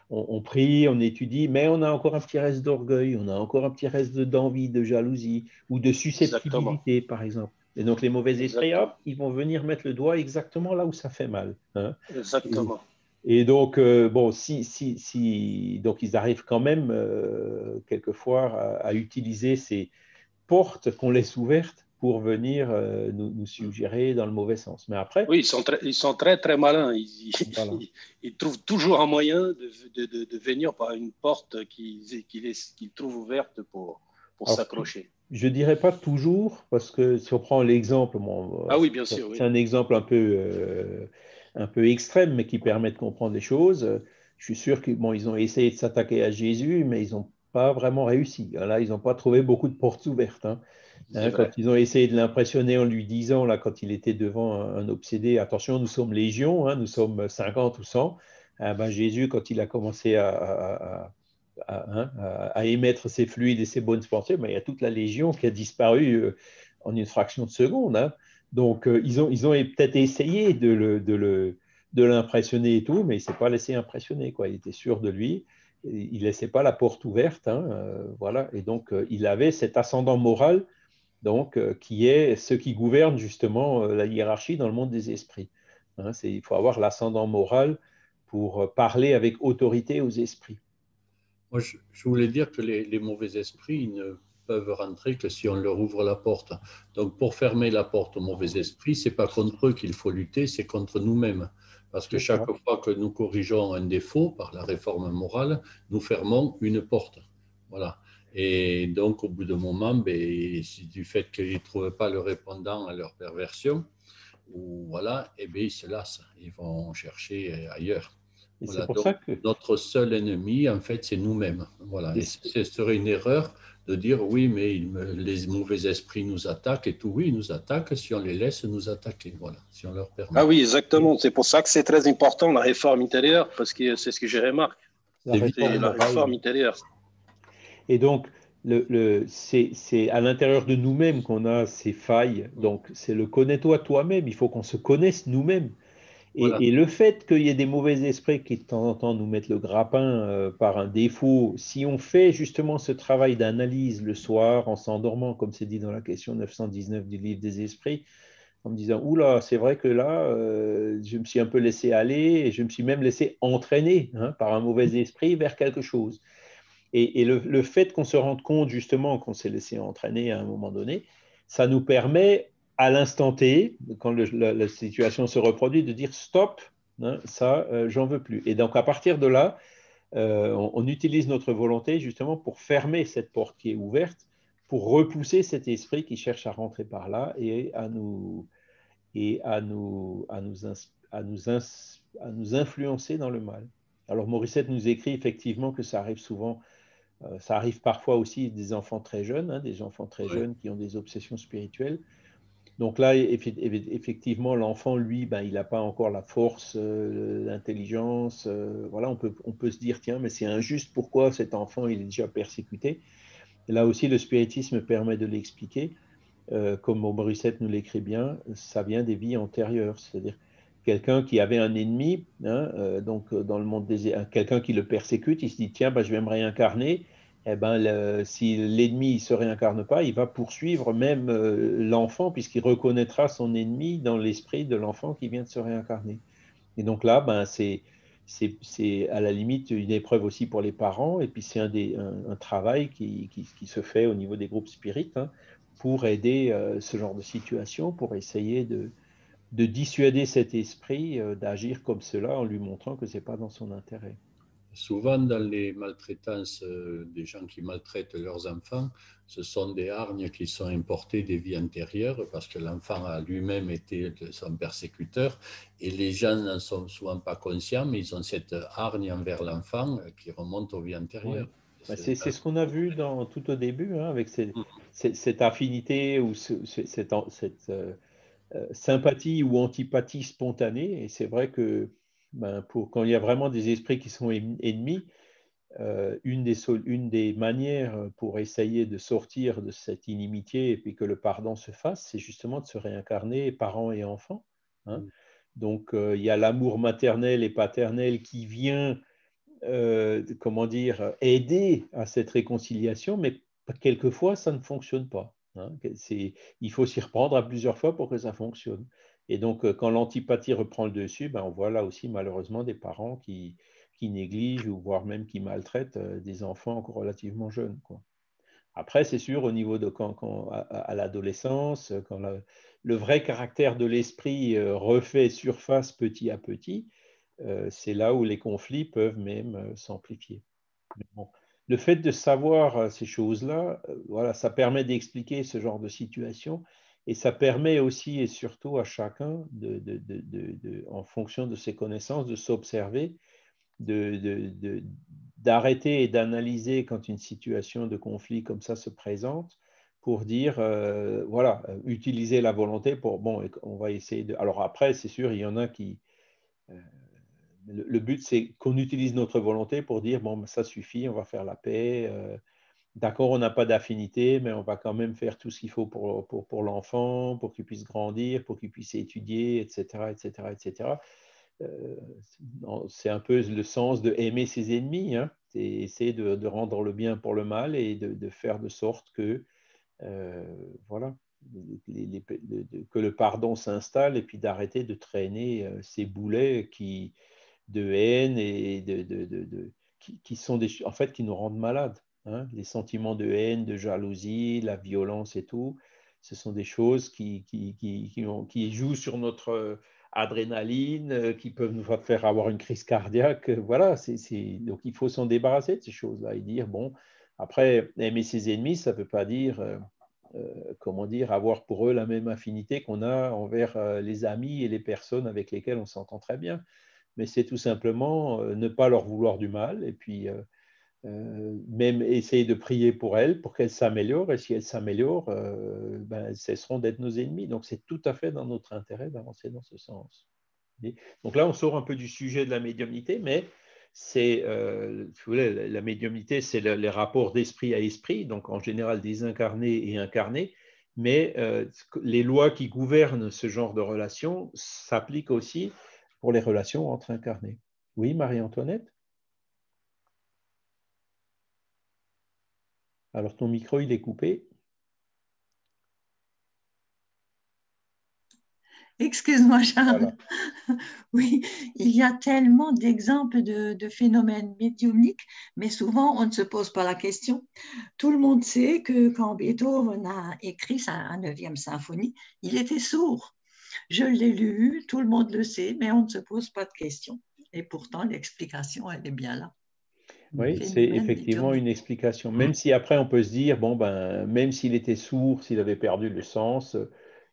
On prie, on étudie, mais on a encore un petit reste d'orgueil, on a encore un petit reste d'envie, de jalousie ou de susceptibilité, par exemple. Et donc, les mauvais esprits, hop, ils vont venir mettre le doigt exactement là où ça fait mal. Hein. Exactement. Et donc, bon, donc ils arrivent quand même quelquefois à utiliser ces portes qu'on laisse ouvertes pour venir nous suggérer dans le mauvais sens. Mais après... Oui, ils sont très, très malins. Voilà. Ils trouvent toujours un moyen de venir par une porte qu'ils trouvent ouverte pour pour Alors, s'accrocher. je ne dirais pas toujours, parce que si on prend l'exemple, Ah oui, bien sûr, c'est oui. un exemple un peu extrême, mais qui permet de comprendre les choses. Je suis sûr qu'ils ils ont essayé de s'attaquer à Jésus, mais ils n'ont pas vraiment réussi. Là, ils n'ont pas trouvé beaucoup de portes ouvertes. C'est Quand vrai. ils ont essayé de l'impressionner en lui disant, là, quand il était devant un obsédé, attention, nous sommes légion, nous sommes 50 ou 100, Jésus, quand il a commencé à émettre ses fluides et ses bonnes pensées, il y a toute la légion qui a disparu en une fraction de seconde. Donc, ils ont peut-être essayé de l'impressionner et tout, mais il ne s'est pas laissé impressionner, quoi. Il était sûr de lui. Il ne laissait pas la porte ouverte. Voilà. Et donc, il avait cet ascendant moral donc, qui est ce qui gouverne justement la hiérarchie dans le monde des esprits. Il faut avoir l'ascendant moral pour parler avec autorité aux esprits. Moi, je voulais dire que les mauvais esprits ils ne peuvent rentrer que si on leur ouvre la porte. Donc, pour fermer la porte aux mauvais esprits, ce n'est pas contre eux qu'il faut lutter, c'est contre nous-mêmes. Parce que chaque fois que nous corrigeons un défaut par la réforme morale, nous fermons une porte. Voilà. Et donc, au bout d'un moment, du fait qu'ils ne trouvent pas le répondant à leur perversion, ou voilà, ils se lassent, ils vont chercher ailleurs. Et voilà, c'est pour donc ça que notre seul ennemi, en fait, c'est nous-mêmes. Voilà. Et ce serait une erreur de dire oui, mais les mauvais esprits nous attaquent et tout. Oui, ils nous attaquent si on les laisse nous attaquer. Voilà, si on leur permet. Ah oui, exactement. C'est pour ça que c'est très important la réforme intérieure, parce que c'est ce que je remarque. la réforme intérieure. Et donc, c'est à l'intérieur de nous-mêmes qu'on a ces failles. Donc, c'est le connais-toi toi-même. Il faut qu'on se connaisse nous-mêmes. Voilà. Et le fait qu'il y ait des mauvais esprits qui de temps en temps nous mettent le grappin par un défaut, si on fait justement ce travail d'analyse le soir en s'endormant, comme c'est dit dans la question 919 du livre des esprits, en me disant, oula, c'est vrai que là, je me suis un peu laissé aller et je me suis même laissé entraîner par un mauvais esprit vers quelque chose. Et le fait qu'on se rende compte justement qu'on s'est laissé entraîner à un moment donné, ça nous permet à l'instant T, quand la situation se reproduit, de dire stop, ça, j'en veux plus. Et donc à partir de là, on utilise notre volonté justement pour fermer cette porte qui est ouverte, pour repousser cet esprit qui cherche à rentrer par là et à nous influencer dans le mal. Alors Morissette nous écrit effectivement que ça arrive souvent. Ça arrive parfois aussi des enfants très jeunes, des enfants très jeunes qui ont des obsessions spirituelles. Donc là, effectivement, l'enfant, lui, il n'a pas encore la force, l'intelligence. Voilà, on peut se dire, tiens, mais c'est injuste, pourquoi cet enfant, il est déjà persécuté? Et là aussi, le spiritisme permet de l'expliquer. Comme Morissette nous l'écrit bien, ça vient des vies antérieures. C'est-à-dire quelqu'un qui avait un ennemi, donc dans le monde quelqu'un qui le persécute, il se dit, tiens, je vais me réincarner. Si l'ennemi ne se réincarne pas, il va poursuivre même l'enfant, puisqu'il reconnaîtra son ennemi dans l'esprit de l'enfant qui vient de se réincarner. Et donc là, c'est à la limite une épreuve aussi pour les parents, et puis c'est un travail qui se fait au niveau des groupes spirites pour aider ce genre de situation, pour essayer de dissuader cet esprit d'agir comme cela en lui montrant que ce n'est pas dans son intérêt. Souvent, dans les maltraitances des gens qui maltraitent leurs enfants, ce sont des hargnes qui sont importées des vies antérieures parce que l'enfant a lui-même été son persécuteur et les gens n'en sont souvent pas conscients, mais ils ont cette hargne envers l'enfant qui remonte aux vies antérieures. Ouais. C'est ce qu'on a vu tout au début, avec cette affinité ou cette sympathie ou antipathie spontanée. Et c'est vrai que quand il y a vraiment des esprits qui sont ennemis, une des manières pour essayer de sortir de cette inimitié et puis que le pardon se fasse, c'est justement de se réincarner parents et enfants. Donc, il y a l'amour maternel et paternel qui vient, aider à cette réconciliation, mais quelquefois, ça ne fonctionne pas. Il faut s'y reprendre à plusieurs fois pour que ça fonctionne. Et donc, quand l'antipathie reprend le dessus, on voit là aussi malheureusement des parents qui négligent ou voire même qui maltraitent des enfants encore relativement jeunes. Après, c'est sûr, au niveau de à l'adolescence, quand le vrai caractère de l'esprit refait surface petit à petit, c'est là où les conflits peuvent même s'amplifier. Bon, le fait de savoir ces choses-là, voilà, ça permet d'expliquer ce genre de situation et ça permet aussi et surtout à chacun, en fonction de ses connaissances, de s'observer, d'arrêter et d'analyser quand une situation de conflit comme ça se présente pour dire, voilà, utiliser la volonté pour, bon, on va essayer de... Alors après, c'est sûr, il y en a qui... le but, c'est qu'on utilise notre volonté pour dire, bon, ça suffit, on va faire la paix. D'accord, on n'a pas d'affinité, mais on va quand même faire tout ce qu'il faut pour l'enfant, pour qu'il puisse grandir, pour qu'il puisse étudier, etc., etc., etc. C'est un peu le sens de aimer ses ennemis, hein. C'est essayer de rendre le bien pour le mal et de faire de sorte que, voilà, que le pardon s'installe et puis d'arrêter de traîner ces boulets de haine et qui sont en fait, qui nous rendent malades. Hein. Les sentiments de haine, de jalousie, la violence et tout, ce sont des choses qui jouent sur notre adrénaline, qui peuvent nous faire avoir une crise cardiaque. Voilà, donc il faut s'en débarrasser de ces choses-là et dire, bon, après, aimer ses ennemis, ça ne veut pas dire, comment dire, avoir pour eux la même affinité qu'on a envers les amis et les personnes avec lesquelles on s'entend très bien. Mais c'est tout simplement ne pas leur vouloir du mal et puis même essayer de prier pour elles, pour qu'elles s'améliorent. Et si elles s'améliorent, ben, elles cesseront d'être nos ennemis. Donc c'est tout à fait dans notre intérêt d'avancer dans ce sens. Donc là, on sort un peu du sujet de la médiumnité, mais c'est, la médiumnité, c'est les rapports d'esprit à esprit, donc en général désincarné et incarné. Mais les lois qui gouvernent ce genre de relations s'appliquent aussi pour les relations entre incarnés. Oui, Marie-Antoinette? Alors, ton micro, il est coupé. Excuse-moi, Charles. Voilà. Oui, il y a tellement d'exemples de phénomènes médiumniques, mais souvent on ne se pose pas la question. Tout le monde sait que quand Beethoven a écrit sa 9e symphonie, il était sourd. Je l'ai lu, tout le monde le sait, mais on ne se pose pas de questions. Et pourtant, l'explication, elle est bien là. Oui, c'est effectivement une explication. Même si après, on peut se dire, bon, ben, même s'il était sourd, s'il avait perdu le sens,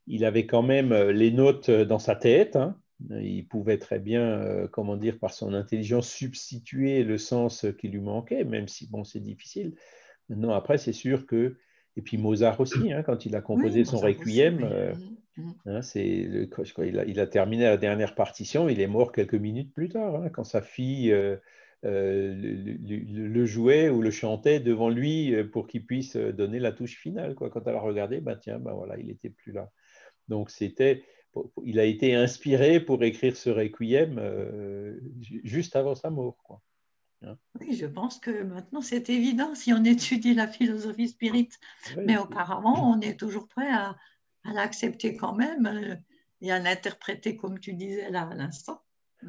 il avait quand même les notes dans sa tête. Hein. Il pouvait très bien, comment dire, par son intelligence, substituer le sens qui lui manquait, même si, bon, c'est difficile. Maintenant, après, c'est sûr que... Et puis Mozart aussi, hein, quand il a composé Oui, son Mozart Requiem, aussi, hein, il a terminé la dernière partition, il est mort quelques minutes plus tard, hein, quand sa fille le jouait ou le chantait devant lui pour qu'il puisse donner la touche finale. Quoi. Quand elle a regardé, ben, tiens, ben, voilà, il n'était plus là. Donc il a été inspiré pour écrire ce Requiem juste avant sa mort. Quoi. Hein. Oui, je pense que maintenant c'est évident si on étudie la philosophie spirit, Oui, mais auparavant on est toujours prêt à l'accepter quand même et à l'interpréter comme tu disais là à l'instant.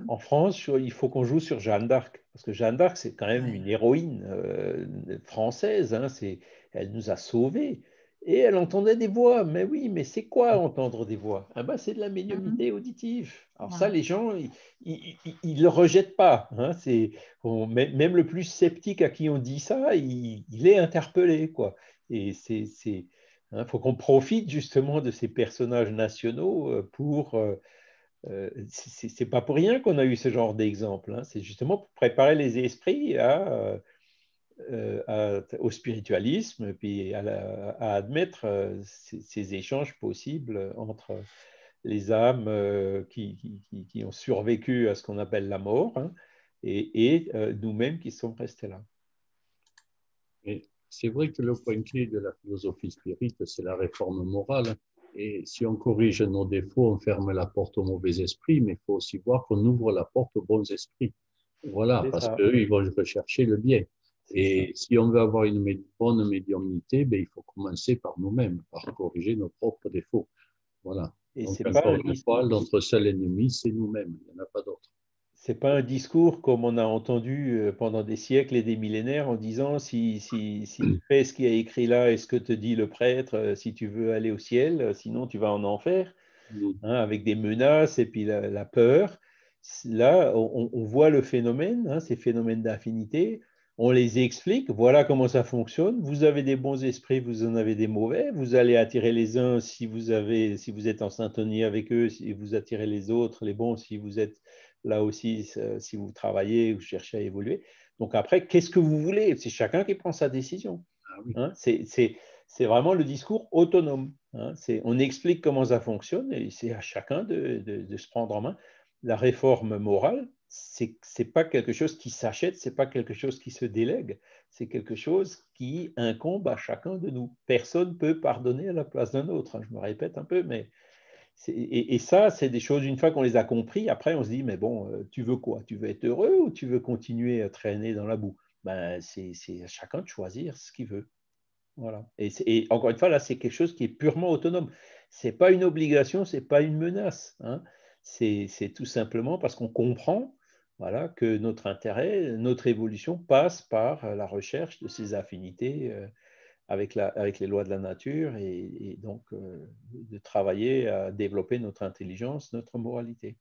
En France, il faut qu'on joue sur Jeanne d'Arc, parce que Jeanne d'Arc, c'est quand même une héroïne française, hein, elle nous a sauvés. Et elle entendait des voix. Mais oui, mais c'est quoi entendre des voix? Ah ben, c'est de la médiumnité auditive. Alors ça, les gens, ils ne le rejettent pas. Hein, même le plus sceptique à qui on dit ça, il est interpellé, quoi. Et faut qu'on profite justement de ces personnages nationaux pour... c'est pas pour rien qu'on a eu ce genre d'exemple. Hein. C'est justement pour préparer les esprits au spiritualisme, puis à admettre ces échanges possibles entre les âmes qui ont survécu à ce qu'on appelle la mort, hein, et nous-mêmes qui sommes restés là. Et c'est vrai que le point clé de la philosophie spirite, c'est la réforme morale. Et si on corrige nos défauts, on ferme la porte aux mauvais esprits, mais il faut aussi voir qu'on ouvre la porte aux bons esprits. Voilà, parce qu'eux, ils vont rechercher le bien. Et si on veut avoir une bonne médiumnité, ben, il faut commencer par nous-mêmes, par corriger nos propres défauts. Voilà. Et donc, encore une fois, notre seul ennemi, c'est nous-mêmes. Il n'y en a pas d'autre. Ce n'est pas un discours comme on a entendu pendant des siècles et des millénaires en disant si tu fais ce qui est écrit là et ce que te dit le prêtre, si tu veux aller au ciel, sinon tu vas en enfer, hein, avec des menaces et puis la peur. Là, on voit le phénomène, hein, ces phénomènes d'affinité. On les explique, voilà comment ça fonctionne. Vous avez des bons esprits, vous en avez des mauvais. Vous allez attirer les uns si vous êtes en syntonie avec eux, si vous attirez les autres, les bons, si vous êtes là aussi, si vous travaillez, vous cherchez à évoluer. Donc après, qu'est-ce que vous voulez? C'est chacun qui prend sa décision. Ah oui. Hein, c'est vraiment le discours autonome. Hein, on explique comment ça fonctionne et c'est à chacun de se prendre en main. La réforme morale, c'est pas quelque chose qui s'achète, c'est pas quelque chose qui se délègue, c'est quelque chose qui incombe à chacun de nous. Personne ne peut pardonner à la place d'un autre. Hein, je me répète un peu, mais et ça, c'est des choses, une fois qu'on les a compris, après on se dit, mais bon, tu veux quoi? Tu veux être heureux ou tu veux continuer à traîner dans la boue? Ben, c'est à chacun de choisir ce qu'il veut. Voilà. Et encore une fois, là, c'est quelque chose qui est purement autonome. Ce n'est pas une obligation, ce n'est pas une menace. Hein. C'est tout simplement parce qu'on comprend voilà, que notre intérêt, notre évolution passe par la recherche de ces affinités avec les lois de la nature et donc de travailler à développer notre intelligence, notre moralité.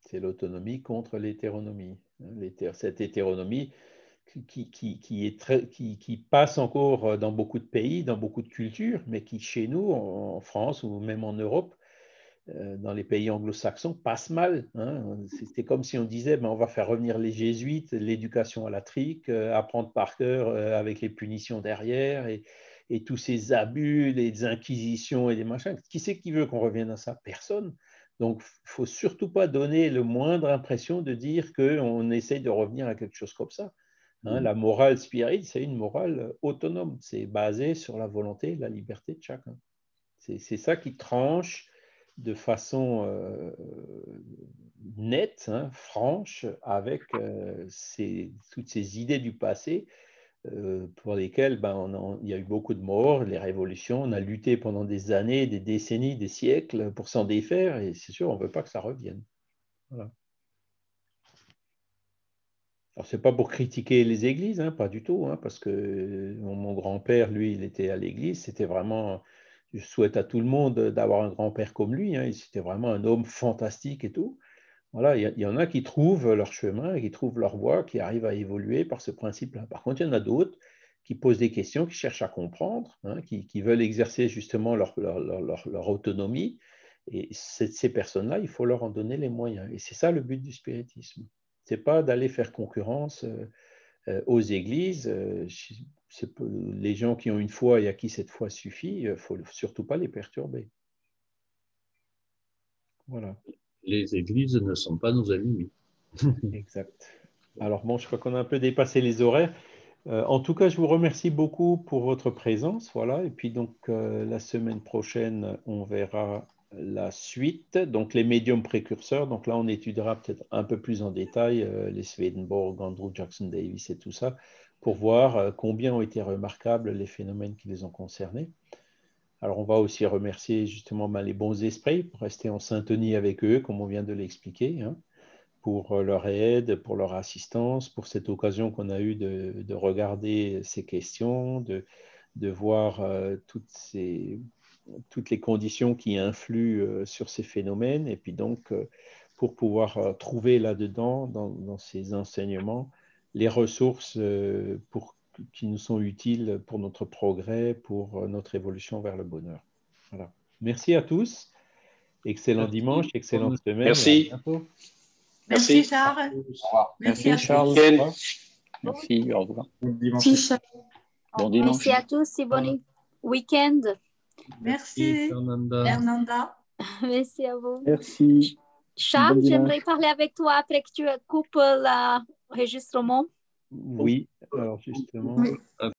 C'est l'autonomie contre l'hétéronomie. Cette hétéronomie qui passe encore dans beaucoup de pays, dans beaucoup de cultures, mais qui chez nous, en France ou même en Europe, dans les pays anglo-saxons, passe mal. Hein. C'était comme si on disait, ben, on va faire revenir les jésuites, l'éducation à la trique, apprendre par cœur avec les punitions derrière et tous ces abus, les inquisitions et des machins. Qui c'est qui veut qu'on revienne à ça? Personne. Donc, il ne faut surtout pas donner le moindre impression de dire qu'on essaye de revenir à quelque chose comme ça. Hein, la morale spirit, c'est une morale autonome. C'est basé sur la volonté et la liberté de chacun. C'est ça qui tranche de façon nette, hein, franche, avec toutes ces idées du passé pour lesquelles il y a eu beaucoup de morts, les révolutions, on a lutté pendant des années, des décennies, des siècles pour s'en défaire, et c'est sûr, on ne veut pas que ça revienne. Voilà. Alors, ce n'est pas pour critiquer les églises, hein, pas du tout, hein, parce que mon grand-père, lui, il était à l'église, c'était vraiment, je souhaite à tout le monde d'avoir un grand-père comme lui, hein, c'était vraiment un homme fantastique et tout. Voilà, il y en a qui trouvent leur chemin, qui trouvent leur voie, qui arrivent à évoluer par ce principe-là. Par contre, il y en a d'autres qui posent des questions, qui cherchent à comprendre, hein, qui veulent exercer justement leur autonomie, et ces personnes-là, il faut leur en donner les moyens. Et c'est ça le but du spiritisme. Ce n'est pas d'aller faire concurrence aux églises. Les gens qui ont une foi et à qui cette foi suffit, il ne faut surtout pas les perturber. Voilà. Les églises ne sont pas nos ennemis. Exact. Alors bon, je crois qu'on a un peu dépassé les horaires. En tout cas, je vous remercie beaucoup pour votre présence. Voilà. Et puis donc, la semaine prochaine, on verra la suite. Donc, les médiums précurseurs. Donc là, on étudiera peut-être un peu plus en détail les Swedenborg, Andrew Jackson Davis et tout ça, pour voir combien ont été remarquables les phénomènes qui les ont concernés. Alors, on va aussi remercier justement les bons esprits pour rester en syntonie avec eux, comme on vient de l'expliquer, hein, pour leur aide, pour leur assistance, pour cette occasion qu'on a eue de regarder ces questions, de voir toutes les conditions qui influent sur ces phénomènes, et puis donc pour pouvoir trouver là-dedans, dans ces enseignements, les ressources qui nous sont utiles pour notre progrès, pour notre évolution vers le bonheur. Voilà. Merci à tous. Excellent dimanche, excellente semaine. Merci. Et à bientôt. Merci, Charles. Au revoir. Merci, Charles. Ken. Au revoir. Merci, au revoir. Bon dimanche. Bon dimanche. Merci à tous et bon week-end. Merci, Fernanda. Fernanda. Merci à vous. Merci. Charles, Bon dimanche. j'aimerais parler avec toi après que tu coupes l'enregistrement. Oui, alors justement. Oui.